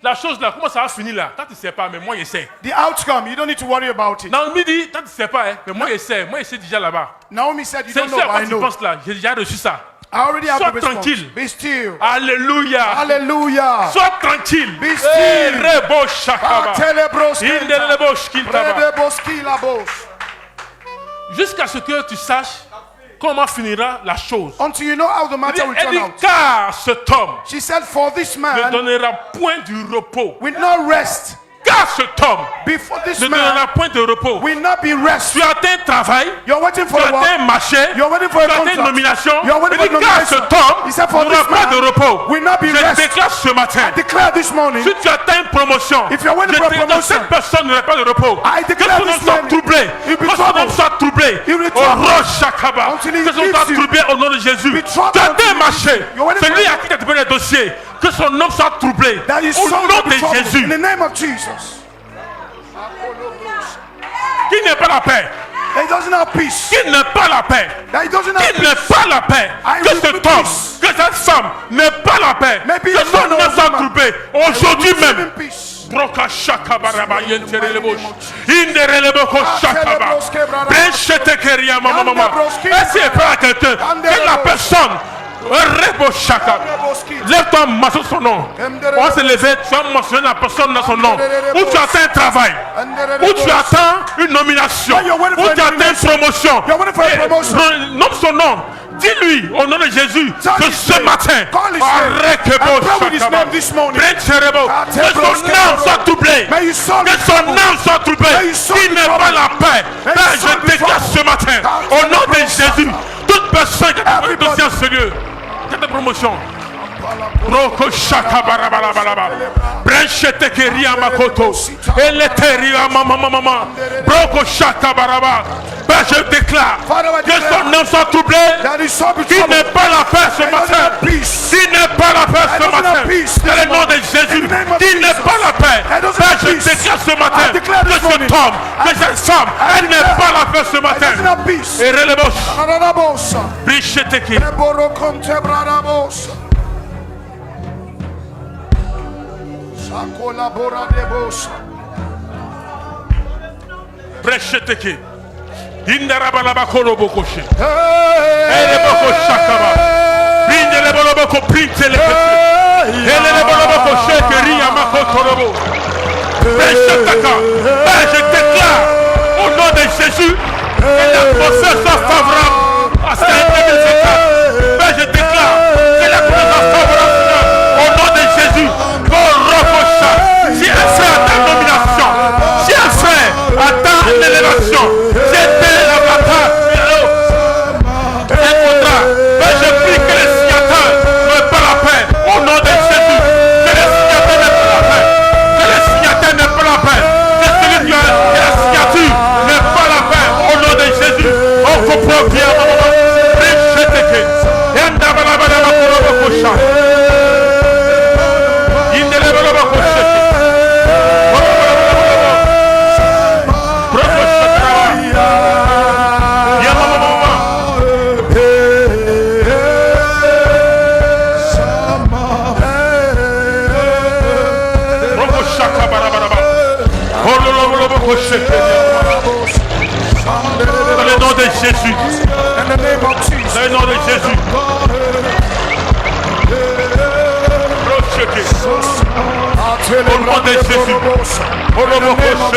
La chose là, comment ça va finir là? Toi tu ne sais pas, mais moi je sais. The outcome, you don't need to worry about it. Naomi dit, toi tu ne sais pas, hein, mais moi je sais. Moi je sais déjà là-bas. Naomi said, you C'est don't ce know, à quoi I tu know. penses là. J'ai déjà reçu ça. I already have Sois the response. tranquille. Be still. Alléluia. Hallelujah. Sois tranquille. Be still. Eh, rebo shakaba. Atelebros Indelebo shkintaba. Redeboski labos. Jusqu'à ce que tu saches comment finira la chose. Until you know how the matter will Elle turn dit, out. car cet homme She said, for this ne man donnera point du repos. will not rest. Car cet homme Before this ne man donnera point de repos. will not be rest. Tu as un travail, You're waiting tu for a as work. un marché, You're waiting for tu a as une contract. nomination. You're waiting Elle for a dit, car nomination. cet homme He said, for n'aura this pas man de repos. will not be Je rest. déclare ce matin, Declare this morning. si tu atteins une promotion, If you're waiting je for a déclare que promotion, cette personne n'aura pas de repos. I Que declare son nom this soit man, troublé. he'll be Que son nom troubled. soit troublé. He'll be Au troubled. roche Shakaba. Until he Que son nom leaves soit you. troublé au nom de Jésus. Be troubled Tu as until un he marché. leaves you. You're waiting Celui for- à qui tu as déposé le dossier. Que son nom soit troublé. That is Au so nom de trouble. Jésus. In the name of Jesus. Qui n'est pas la paix? That he doesn't have peace. Qui n'est pas la paix? That he doesn't have Qui n'est peace. pas la paix? I Que will cet be homme, peace. que cette femme n'ait pas la paix. Maybe Que you son don't know nom soit woman. troublé. Aujourd'hui Receive même. in peace. Broka shaka baraba yentere lebosh. Indere leboko shaka ba. Benchete keria mama mama. Est-ce qu'il parle à quelqu'un? Que la personne rebo shaka. Lève-toi, mentionne son nom. On va se lever, tu vas mentionner la personne dans son nom. Où tu attends un travail. Où tu attends une nomination. Où tu attends une promotion. You're waiting for a promotion. Nomme son nom. Dis-lui au nom de Jésus que ce matin, Call his name. arrête que And pray with his name this morning. que son âme soit troublée. May you solve Que it. son âme soit troublée. Il n'est pas la paix. Père, je déclare ce matin, au nom de Jésus, toute personne qui a fait le dossier sérieux, qui a des promotions, Roko shaka barabalaba. Branchete keria makoto. Eleteria mama mama. Broko shaka baraba. Ben je déclare que son âme soit troublée. That is so Qui n'est pas la paix ce matin. Qui n'est pas la paix ce matin. Dans le nom de Jésus. Qui n'est pas la paix. Ben je déclare ce matin que cet homme, que cette femme, elle n'est pas la paix ce Doesn't matin. have peace. Et relève. Ararabosa. Brichete ki. Eborokonte brarabosa. Brecheteke. Indarabalaba kolobokoshe. Eleboko shakaba. Bindeleboko printele. Eleboko shekeri amako torobo. Brechetaka. Je déclare au nom de Jésus que la grossesse soit favorable à ce je déclare que la grossesse soit favorable au nom de Jésus. Si un frère a ta nomination, si un frère a ta élévation, si un père a ta un contrat, je prie que les signataires ne pas la paix au nom de Jésus. Que les signataires ne pas la paix. Que les signataires ne pas la paix. Que celui qui a la signature ne pas la paix au nom de Jésus. On comprend bien. Dans le nom de Jésus. Dans le nom de Jésus. Au nom de Jésus. Au nom de Jésus.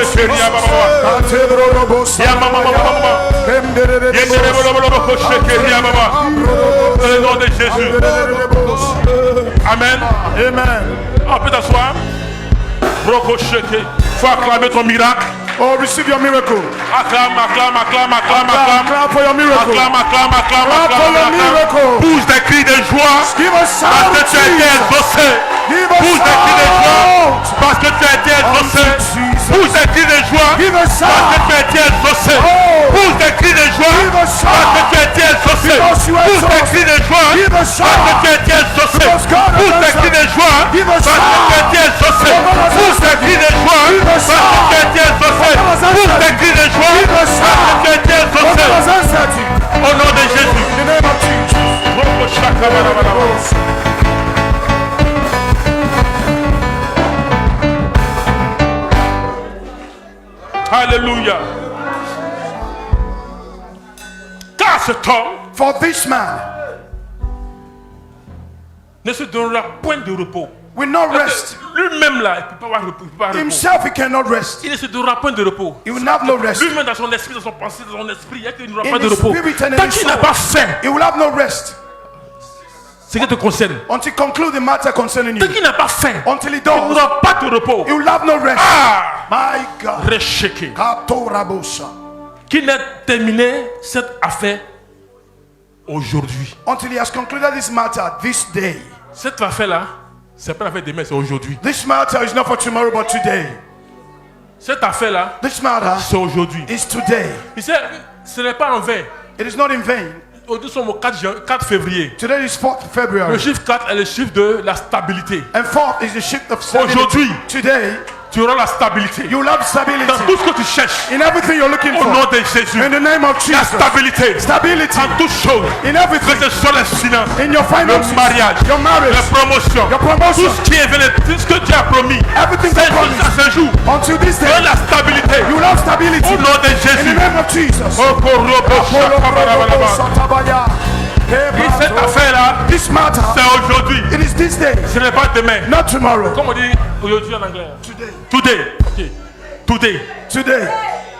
Dans le nom de Jésus. Amen. Amen. On peut t'asseoir. Faut acclamer ton miracle. Oh, receive your miracle. Acclame, acclame, acclame, acclame, acclame. Clap for your miracle. Acclame, acclame, acclame, Clap for your acclame. miracle. Pousse des cris de joie. Give us Parce sound. que tu as été exaucé. Give Pousse us des cris de joie. sound. Parce que tu as été exaucé. Pousse des cris de joie. Give us Parce que sound. tu as été exaucé. Oh. Pousse des cris de joie. Give us sound. Parce que tu as été exaucé. Because you are Pousse des cris de joie. Give us Parce que sound. tu as été exaucé. Because God has Pousse des answered. cris de joie. Give us Parce que tu as sound. été exaucé. God has Pousse des answered. cris de joie. Give us Parce que sound. tu as été exaucé. God has answered. Pousse des cris de joie. Give us Parce sound. que tu as été God exaucé. has answered you. Au nom de Jésus. In the name of Jesus. Alléluia. Car cet homme For this man ne se donnera point de repos. will not rest. Lui-même là, il ne peut pas avoir repos. Il peut pas avoir repos. Himself, he cannot rest. Il ne se donnera point de repos. He will have no rest. Lui-même dans son esprit, dans son pensée, dans son esprit, il n'aura In pas de his repos. spirit and in Tant his qu'il n'a soul. pas faim, He will have no rest ce qui te concerne. until conclude the matter concerning Tant you. qu'il n'a pas faim, Until he il does, n'aura pas de repos. he will have no rest. Ah! My God. Réchéqué. Katorabosa. Qui n'a terminé cette affaire aujourd'hui. Until he has concluded this matter this day. Cette affaire-là, c'est pas l'affaire demain, c'est aujourd'hui. This matter is not for tomorrow but today. Cette affaire-là, This matter c'est aujourd'hui. is today. Il sait, ce n'est pas en vain. It is not in vain. Aujourd'hui, nous sommes au 4 février. Today is 4th Le February. chiffre 4 est le chiffre de la stabilité. And 4th is the shift of stability. Aujourd'hui, Today, tu auras la stabilité. you will have stability. Dans tout ce que tu cherches, In everything you're looking au nom for. de Jésus, In the name of la Jesus. stabilité. Stability. En toutes choses, In que everything. ce soit les finances, In your finances. le mariage, Your marriage. la promotion, Your tout promotion. ce qui est venu, tout ce que tu as promis, Everything c'est that promised. à ce jour. Until this De day, la stabilité. you will have stability. Au nom de In the Jésus. name of Jesus. Oh, Korobo, Shakabarabara. Et cette affaire-là, This matter, c'est aujourd'hui. it is this day, Ce n'est pas demain. not tomorrow. Comme on dit aujourd'hui en anglais. Today. Today. Ok. Today. Today.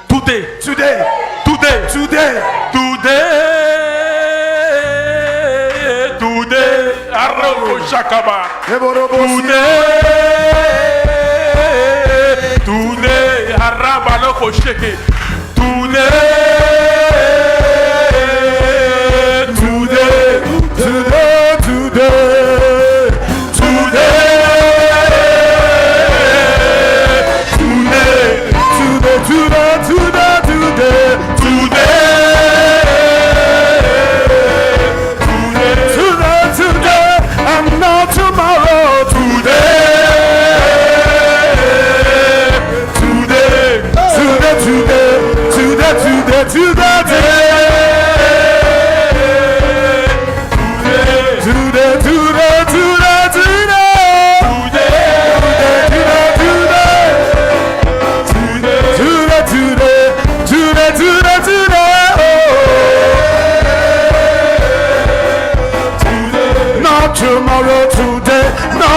Today. Today. Today. Today. Today. Today. Aroko Shakaba. Eborobosi. Today. Today. Arabaloko Sheke. Today. Today. Today. Today.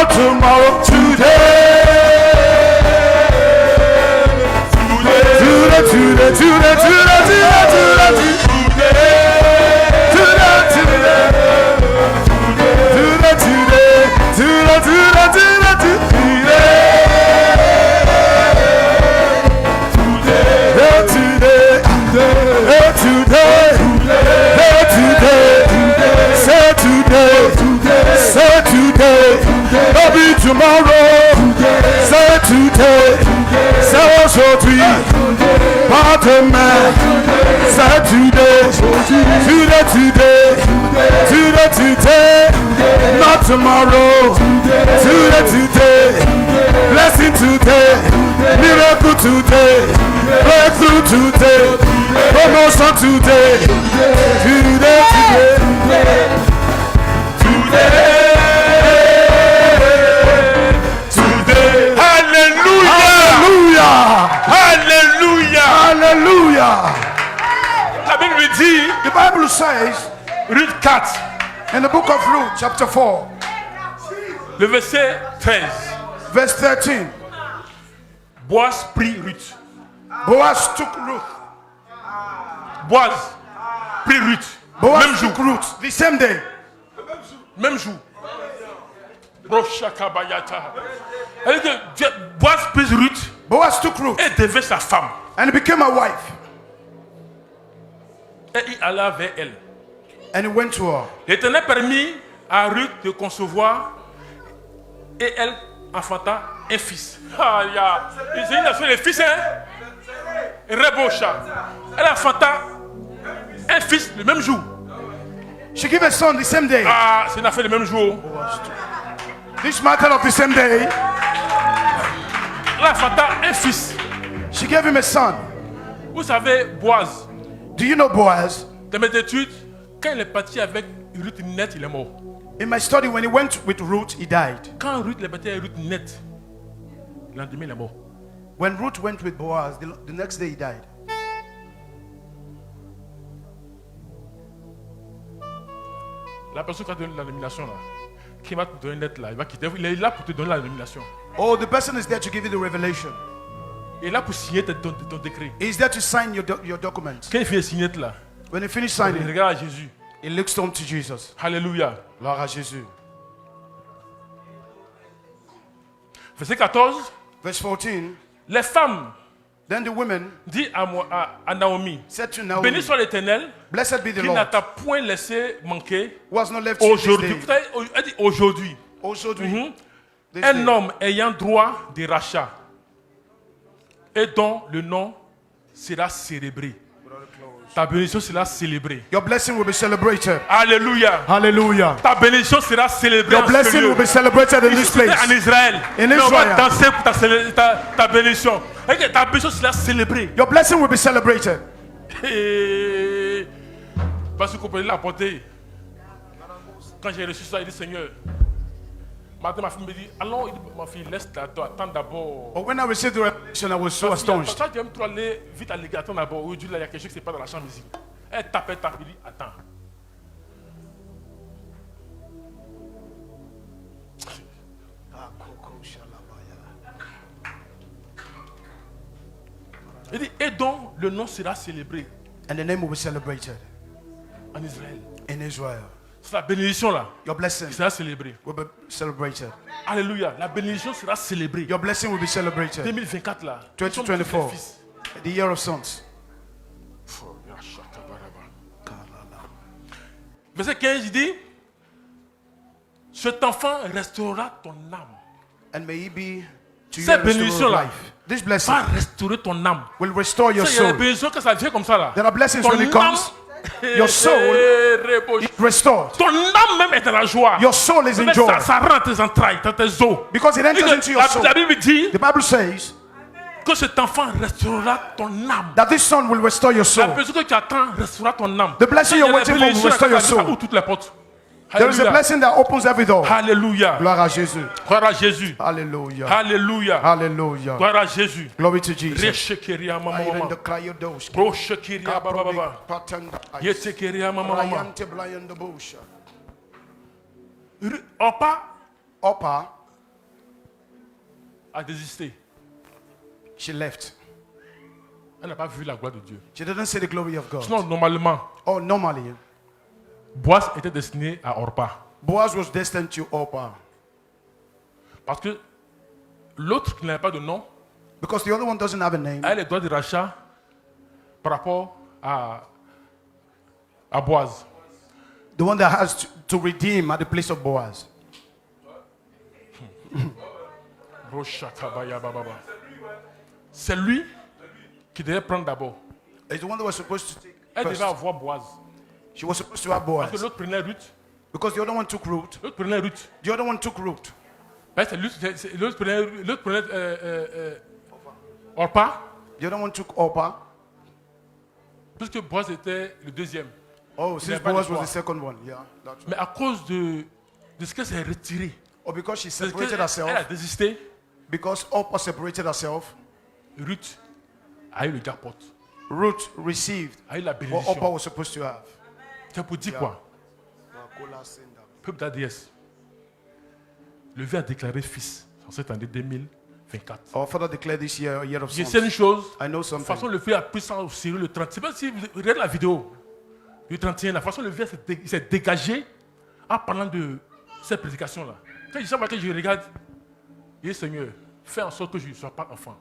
not tomorrow, today. Tomorrow, say today, say aujourd'hui, pas demain, say today, today, not tomorrow, today, blessing today, miracle today, breakthrough today, promotion today, today. Hallelujah. La Bible dit, the Bible says, Ruth 4, in the book of Ruth, chapter 4, le verset 13, verse 13, Boaz prit Ruth. Boaz took Ruth. Boaz prit Ruth. Boaz Même took jour. Ruth the same day. Même jour. Broshakabayata. Elle dit que Boaz prit Ruth Boaz took Ruth et devint sa femme. and became a wife. Et il alla vers elle. And he went to her. L'Éternel permit à Ruth de concevoir et elle enfanta un fils. Ah, il a fait les fils, hein? Rebosha. Elle enfanta un fils le même jour. She gave a son the same day. Ah, c'est une affaire le même jour. This matter of the same day. Elle enfanta un fils. She gave him a son. Vous savez, Boaz, Do you know Boaz? dans mes études, quand il est parti avec Ruth net, il est mort. In my study, when he went with Ruth, he died. Quand Ruth est parti avec Ruth net, le lendemain, il est mort. When Ruth went with Boaz, the next day he died. La personne qui a donné la nomination là, qui va te donner net là, il va quitter. Il est là pour te donner la nomination. Oh, the person is there to give you the revelation. Il est là pour signer ton décret. He's there to sign your documents. Quand il fait signer là, When he finished il signing, regarde à Jésus. he looks on to Jesus. Alléluia. Gloire à Jésus. Verset 14. Verse 14. Les femmes Then the women disent à Naomi, said to Naomi, béni soit l'Éternel Blessed be the qui n'a Lord, t'a point laissé manquer who has not left you this aujourd'hui. day. Vous savez, elle dit aujourd'hui. Also Mhm. this Un day. homme ayant droit de rachat et dont le nom sera célébré. Ta bénédiction sera célébrée. Your blessing will be celebrated. Alléluia. Hallelujah. Ta bénédiction sera célébrée Your en ce blessing lieu. will be celebrated in this C'était en place. Israël. In Mais on va Israel. danser pour ta bénédiction. Et que ta bénédiction sera célébrée. Your blessing will be celebrated. Et parce que vous comprenez la portée. Quand j'ai reçu ça, il dit Seigneur. Matin, ma fille me dit allons, il dit, ma fille, laisse attends d'abord. But when I received the revelation, I was so Parce astonished. que tu aimes trop aller vite à l'église, attends d'abord. Aujourd'hui, là, il y a quelque chose qui n'est pas dans la chambre ici. Elle tape, il dit attends. Il dit et donc le nom sera célébré And the name will be celebrated en Israël. in Israel. C'est la bénédiction là Your blessing qui sera célébrée. will be celebrated. Alléluia. La bénédiction sera célébrée. Your blessing will be celebrated. 2024 là. 2024. The year of sons. Verset 15, il dit cet enfant restaurera ton âme. And may he be to you Cette a restorer bénédiction of là life. This blessing va restaurer ton âme. will restore your Il y a des soul. bénédictions que ça vient comme ça là. There are blessings Ton when it âme, comes. Your soul is restored. ton âme même est dans la joie. Your soul is in Mais joy. ça rentre dans tes entrailles, dans tes os. Because it enters into your soul. La Bible dit The Bible says que cet enfant restaurera ton âme. that this son will restore your La soul. bénédiction que tu attends restaurera ton âme. The blessing you're waiting for will restore your Ça ouvre soul. toutes les portes. There is a Alléluia. blessing that opens every door. Alléluia. Gloire à Jésus. Gloire à Jésus. Hallelujah. Alléluia. Hallelujah. Gloire à Jésus. Glory to Jesus. Reshekeria mama mama. Ayirende krayodos. Proshekeria baba baba. Patanda. Yetekeria mama mama. Rayante blayende busha. Opa Opa a désisté. She left. Elle n'a pas vu la gloire de Dieu. She didn't see the glory of God. Sinon, normalement, Oh, normally, Boaz était destiné à Orpa. Boaz was destined to Orpah. Parce que l'autre qui n'avait pas de nom Because the other one doesn't have a name. a les droits de rachat par rapport à Boaz. The one that has to redeem at the place of Boaz. C'est lui qui devait prendre d'abord. It's the one that was supposed to take Elle first. devait avoir Boaz. She was supposed to have Parce que Boaz. l'autre prenait Ruth. Because the other one took root. L'autre prenait Ruth. The other one took root. Parce que l'autre prenait Orpa. The other one took Orpah. Puisque Boaz était le deuxième. Oh, Il since n'avait pas Boaz de was choix. the second one. Yeah, that's right. Mais à cause de ce qu'elle s'est retirée, Or because she parce separated qu'elle a herself. désisté, Because Orpah separated herself. Ruth a eu le jackpot, Ruth received a eu la what Orpah bénédiction. was supposed to have. C'est pour dire quoi? Peuple d'ADS, le vieux a déclaré fils en cette année 2024. Our Father declared this year a year of Je sais une sons. chose, I know de toute façon, something. le vieux a pris ça au sérieux le 30. Je ne sais pas si vous regardez la vidéo du 31. La façon, le vieux s'est dégagé en parlant de cette prédication-là. Quand je regarde, il dit Seigneur, fais en sorte que je ne sois pas enfant.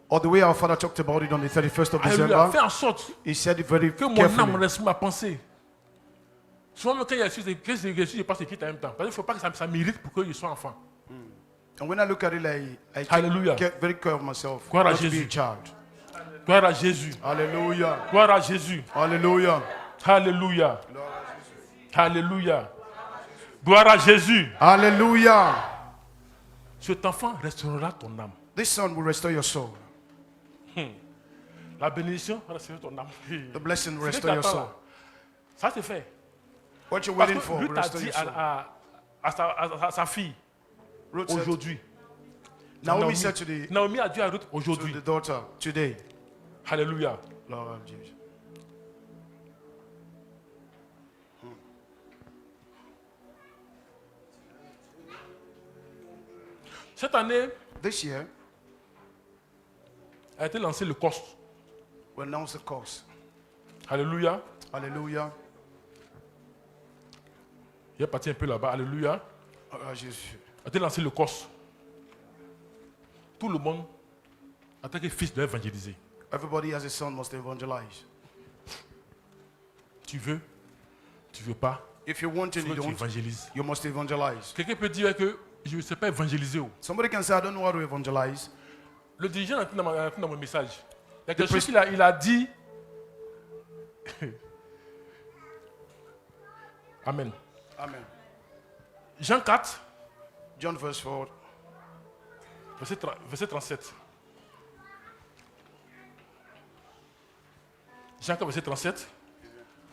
Or the way our Father talked about it on the 31st of Alléluia. December, Fais en sorte he said it very que mon âme, mon carefully. esprit, ma pensée. Souvent, même quand il y a je passe écrit en même temps. Parce qu'il ne faut pas que ça mérite pour que je sois enfant. And when I look at it, I Hallelujah. take very care of myself. Gloire à Not to be Jésus. a child. Gloire à Jésus. Hallelujah. Gloire à Jésus. Hallelujah. Alléluia. Alléluia. Gloire à Jésus. Hallelujah. Cet enfant restaurera ton âme. This son will restore your soul. La bénédiction restaurera ton âme. The blessing will C'est restore your ce que soul. t'attends, là. Ça c'est fait. What you're Parce waiting que for will Ruth a restore dit your soul. à sa fille Ruth said, aujourd'hui. Naomi said to Naomi a dit à Ruth aujourd'hui. the daughter today, Alléluia. Lord of Jesus. Cette année This year, a été lancé le COS. we announce the course. Alléluia. Hallelujah. Il est parti un peu là-bas. Alléluia. Jesus. A été lancé le COS. Tout le monde, en tant que fils, doit évangéliser. Everybody as a son must evangelize. Tu veux pas, If you want il and faut you que tu don't, évangélises. you must evangelize. Quelqu'un peut dire que je ne sais pas évangéliser. Somebody can say, I don't know how to evangelize. Le dirigeant a écrit dans mon message. Il y a quelque Le chose qu'il a dit. Amen. Amen. Jean 4, John verse 4. verset 37. Jean 4, verset 37.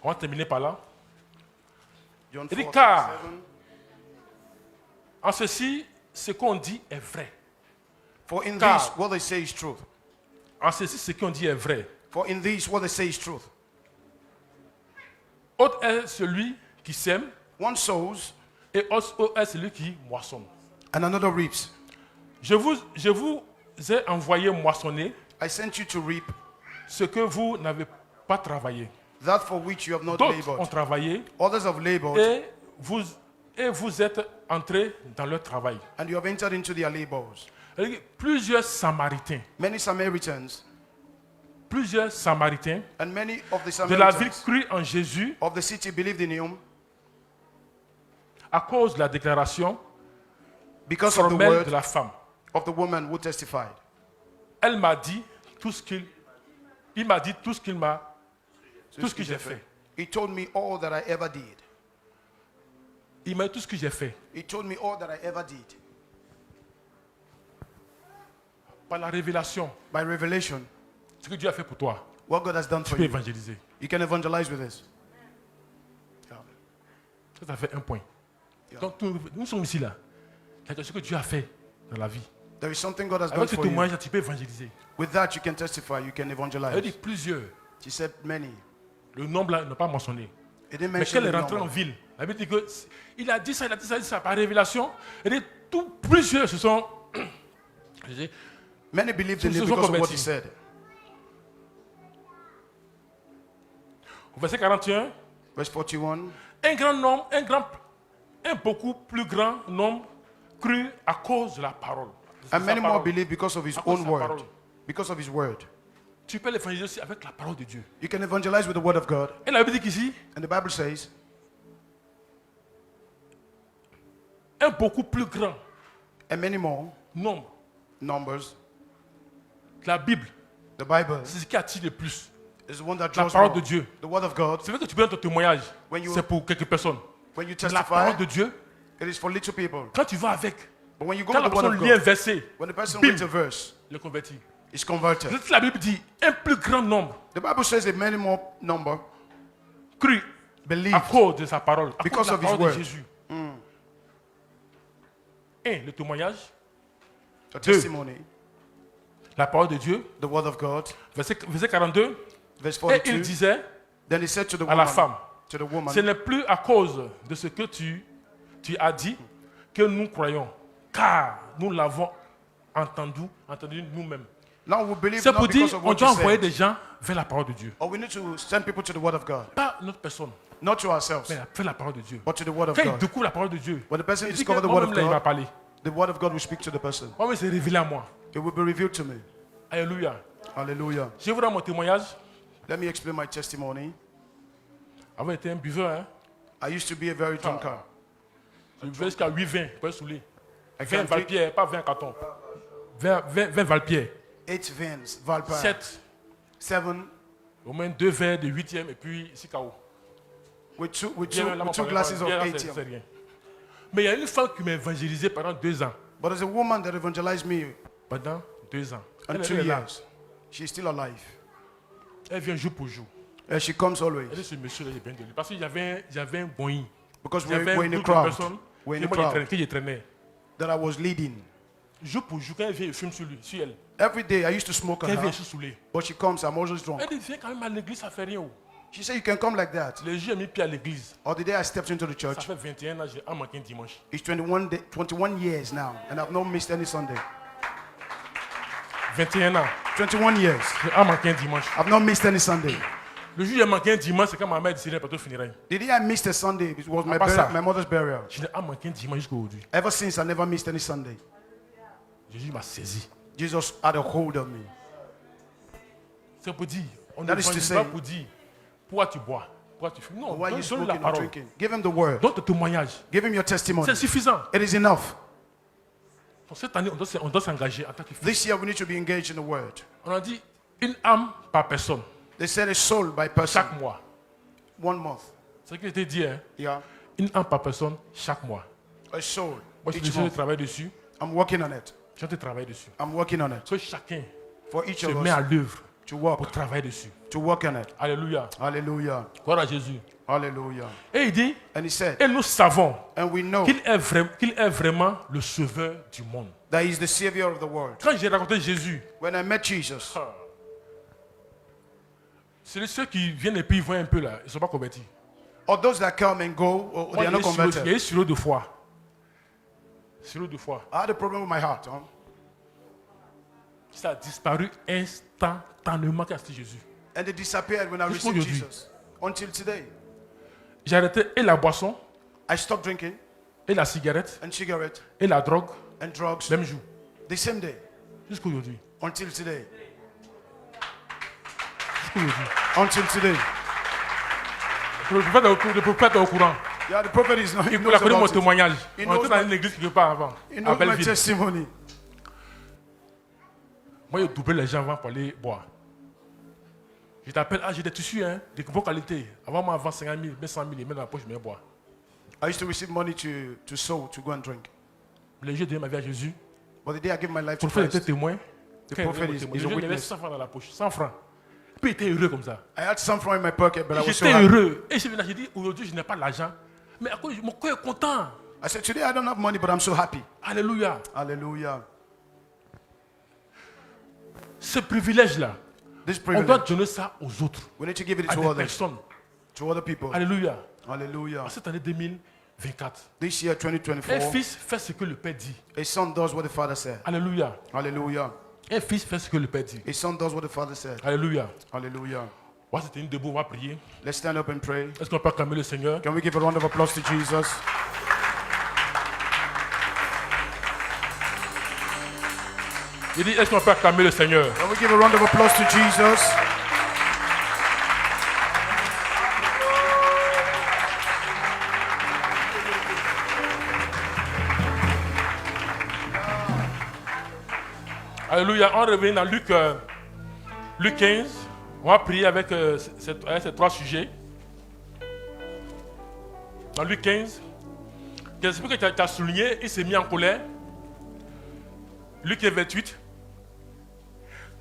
On va terminer par là. John Il dit, 4, car 37. en ceci, ce qu'on dit est vrai. For in car- this, what they say is truth. En ceci, ce qu'on dit est vrai. For in this, what they say is truth. Autre est celui qui sème One sows et autre est celui qui moissonne. and another reaps. Je vous ai envoyé moissonner I sent you to reap ce que vous n'avez pas travaillé. that for which you have not D'autres ont labored. travaillé Others have labored, et vous êtes entrés dans leur travail. and you have entered into their labors. Plusieurs Samaritains, Many Samaritans and many of the de la ville Samaritans crurent en Jésus of the city believed in him à cause de la déclaration because of the formelle word de la femme. of the woman who testified. Elle m'a dit tout ce il m'a dit tout ce que j'ai fait. He told me all that I ever did. Il m'a dit tout ce que j'ai fait. He told me all that I ever did. Par la révélation, By revelation, ce que Dieu a fait pour toi, what God has done tu for peux you. évangéliser. You can evangelize with this. Ça fait un point. Donc nous sommes ici là. Il y a quelque chose que Dieu a fait dans la vie. There is something God has done Avec ce for you. témoignage, tu peux évangéliser. With that, you can testify, you can Elle evangelize. dit plusieurs. She said many. Le nombre là n'a pas mentionné. He didn't Mais mention qu'elle est the rentrée en number. ville, la Bible dit que il a dit ça par révélation. Elle dit plusieurs se sont Je dis, Many believed in Ceux it qui sont because of what he convertis. said. au verset 41, Verse 41. un grand nombre, un beaucoup plus grand nombre crut à cause de la parole. De And sa many more parole. believe because of his À cause de own sa word. parole. Because of his word. Tu peux l'évangéliser aussi avec la parole de Dieu. You can evangelize with the word of God. Et la Bible dit qu'ici, And the Bible says, un beaucoup plus grand and many more nombre. numbers. La Bible, The Bible c'est ce qui attire le plus. is the one that La draws parole more. de Dieu. The word of God. C'est vrai que tu peux donner ton témoignage. When you- C'est pour quelques personnes. When you La parole testify, de Dieu, it is for little people. quand tu vas avec, But when you go quand with la the word personne of lit un God, verset, when the person bim, reads a verse, le convertit. is converted. La Bible dit, un plus grand nombre The Bible says that many more number crut believe à cause de sa parole, à Because cause de of la his parole de word. Jésus. Un, le témoignage, a testimony, la parole de Dieu, the word of God. verset 42, Verse et il 42. disait Then he said to the à la woman, femme, to the woman, ce n'est plus à cause de ce que tu as dit que nous croyons, car nous l'avons entendu nous-mêmes. now we believe C'est not pour dire because of on what doit you envoyer said. des gens vers la parole de Dieu. Or we need to send people to the word of God. Pas notre personne, Not to ourselves, mais vers la parole de Dieu. but to the word of Quand il God. découvre la parole de Dieu, When the person il dit que discovers the word of moi-même là, il m'a God, parlé. the word of God will speak to the person. Moi-même, c'est révélé à moi. It will be revealed to me. Alléluia. Hallelujah. Je vous rends mon témoignage. Let me explain my testimony. Avant, j'étais un buveur. Hein. I used to be a very drunkard. Je buvais jusqu'à 8 vins, pas saoulé. I 20 can drink Valpierre, pas 20 cartons. 20 Valpierre. 8 vins, Valpa, 7. 7, Au moins 2 verres de 8e et puis 6 KO. with two, with Bière, two, là, with two moi, glasses of bière, là, 8. c'est rien. Mais il y a une femme qui m'a évangélisé pendant 2 ans. But there's a woman that evangelized me Pendant 2 ans. in Elle 2 est là. years. She's still alive. Elle vient jour pour jour. And she comes Elle always. est ce monsieur-là, j'ai bien de lui. Parce qu'il y avait un boing. Because Il y avait we're un in a groupe de crowd. personnes We're in a que moi, crowd que je traînais. that I was leading. Jour pour jour, quand elle vient, il fume sur lui, sur elle. Every day I used to smoke Quand on elle vient, her, je suis saoulé. but she comes, I'm always drunk. Elle dit, viens quand même à l'église, ça fait rien. Oh. She said, you can come like that. Le jour, j'ai mis pied à l'église. Or the day I stepped into the Ça church, fait 21 ans, j'ai manqué un dimanche. it's 21 years now, and I've not missed any Sunday. 21 ans, 21 years. j'ai manqué un dimanche. I've not missed any Sunday. Le jour où j'ai manqué un dimanche, c'est quand ma mère décidait pas de funérailles. The day I missed a Sunday, it was my, Apa ça? my mother's burial. Je n'ai manqué un dimanche jusqu'à aujourd'hui. Ever since, I never missed any Sunday. Jésus m'a saisi. Jesus had a hold on me. C'est pour dire, on ne That is to évangélise say- pas pour dire, pourquoi tu bois, pourquoi tu fumes. Non, Why are you donne la smoking or parole. drinking? Give him the word. Donne ton témoignage. Give him your testimony. C'est suffisant. It is enough. Donc, cette année, on doit s'engager en tant que fils. This year, we need to be engaged in the word. On a dit une âme par personne, They said a soul by person, chaque mois. 1 month. C'est ce que je t'ai dit, hein. Yeah. Une âme par personne, chaque mois. A soul Moi, je each suis month. travailler dessus. I'm working on it. Je te travaille dessus. I'm working on it. Que chacun For each se of met à us l'œuvre to pour work, travailler dessus. to work on it. Alléluia. Hallelujah. Gloire à Jésus. Hallelujah. Et il dit, And he said, et nous savons and we know qu'il est vraiment le sauveur du monde. that he's the savior of the world. Quand j'ai raconté Jésus, When I met Jesus, c'est ceux qui viennent et puis ils voient un peu là, ils ne sont pas convertis. or those that come and go, or they are not Il y a converted. eu sur de foi. Sur de foi. I had a problem with my heart. Huh? Ça a disparu instantanément quand c'était Jésus. And it disappeared when I Jusqu'à received aujourd'hui. Jesus. Until today. J'ai arrêté et la boisson, I stopped drinking et la cigarette, and cigarette et la drogue, and drugs même jour. the same day. Jusqu'à aujourd'hui. Until today. Jusqu'à aujourd'hui. Until today. Le prophète est au courant. Yeah, the prophet is not. He Il knows a connu mon about it. témoignage. He On knows était dans my- une église quelque part avant, He à knows my Belleville. testimony. Moi, je doublais les gens avant pour aller boire. Je t'appelle, j'ai des tissus, hein, de bonne qualité. Avant, moi, avant 50 000, 100 000, ils mettent dans la poche, je mets boire. I used to receive money to sow, to go and drink. Le jour où j'ai donné ma vie à Jésus, But the day I gave my life le to prophète était Christ, témoin. the Quand il prophet était is témoin, a le jour où il avait witness. 100 francs dans la poche, 100 francs. Puis il était heureux comme ça. I had some from in my pocket, but I was so J'étais happy. heureux. Et je suis venu là, j'ai dit, aujourd'hui, je n'ai pas l'argent. Mais à cause, mon cœur est content. I said, today I don't have money, but I'm so happy. Alléluia. Hallelujah. Ce privilège-là, This on doit privilege, donner ça aux autres, we need to give it à to des others, personnes. to other people. Alléluia. Hallelujah. En cette année 2024. This year, Un 2024, fils fait ce que le Père dit. a son does what the Father said. Alléluia. Hallelujah. Un fils fait ce que le Père dit. A son does what the Father said. Alléluia. Hallelujah. On va se tenir debout, on va prier. Let's stand up and pray. Est-ce qu'on peut acclamer le Seigneur? Can we give a round of applause to Jesus? Il dit, est-ce qu'on peut acclamer le Seigneur? Can we give a round of applause to Jesus? Alléluia. On revient dans Luc 15. On va prier avec ces trois sujets. Dans Luc 15, l'esprit que tu as souligné, il s'est mis en colère. Luc 28.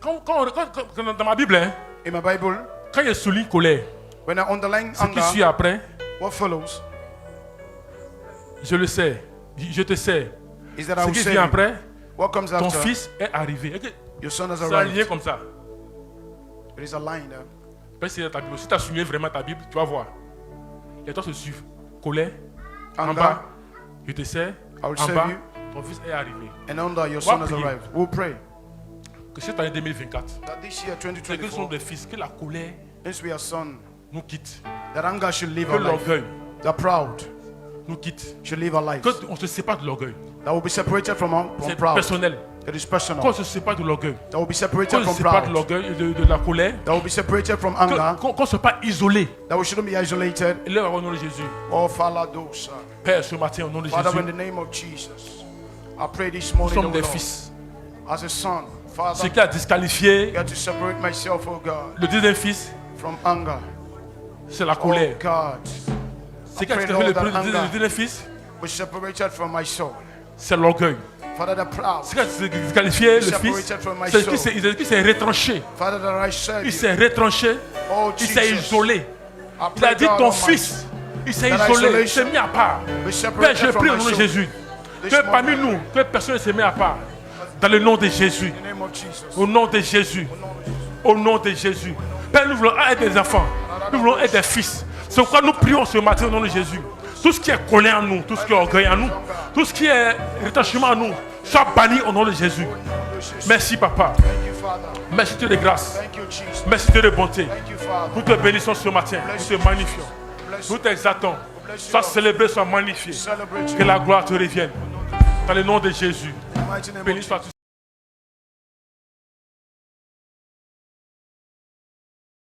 Dans ma Bible, hein, In my Bible, quand il souligne colère, when I underline ce qui suit anger, après, what follows je le sais, je te sais. is that I Ce will qui say vient you. après, What comes ton after? fils est arrivé. Your son has C'est aligné arrived. comme ça. It is a line there. Parce que ta Bible. Si tu as souligné vraiment ta Bible, tu vas voir. Les trois se suivent. Colère, en Anger, bas, je te sais, I will en save bas, you. ton fils est arrivé. And under, your son has prier. arrived. We'll pray Que cette année 2024, that this year, c'est que nous sommes 2024, des fils, que la colère since we are son, nous quitte, that anger should leave que our life. l'orgueil The proud nous quitte, should leave our lives. qu'on se sépare de l'orgueil. That will be separated from C'est proud. personnel. It is Qu'on personal. se sépare de l'orgueil. That will be Qu'on separated se from sépare de proud. l'orgueil et de la colère. That will be separated from anger. Qu'on ne soit pas isolé. That we shouldn't be isolated. Et là, au nom de Jésus. Oh, Faladosa. Père, ce matin, au nom de Father, in Jésus, the name of Jesus, I pray this nous morning, sommes oh des Lord, fils. as a son, Ce Father, qui a disqualifié I got to separate myself, oh God, le deuxième fils, from anger. c'est la Oh colère. God, Ce qui a pray, disqualifié Lord, le that anger deuxième fils, be separated from my soul. c'est l'orgueil. Father, the proud, Ce qui a disqualifié le fils, separated from my c'est soul. qu'il s'est retranché. Father, that I serve Il you. s'est retranché. Oh Il s'est Jesus, isolé. I Il a pray, dit God ton Almighty, fils, il s'est that isolé, il isolation s'est mis à part. be Père, separated je from prie au my nom de soul. Jésus This que parmi morning, nous, que personne ne se met à part. Dans le nom de Jésus. in the name of Jesus. Au nom de Jésus. Au nom de Jésus. Père, nous voulons être des enfants. Nous voulons être des fils. C'est pourquoi nous prions ce matin au nom de Jésus. Tout ce qui est colère en nous, tout ce qui est orgueil en nous, tout ce qui est retranchement en nous, soit banni au nom de Jésus. Merci, Papa. Thank you, Father. Merci, Dieu de grâce. Thank you, Jesus. Merci, Dieu de bonté. Thank you, Father. Nous te bénissons ce matin. Nous te magnifions. Bless Nous you. t'exaltons. Sois célébré, sois magnifié. Celebrate Que you. la gloire te revienne. Dans le nom de Jésus. In the mighty name of Béni Jesus. sois-tu.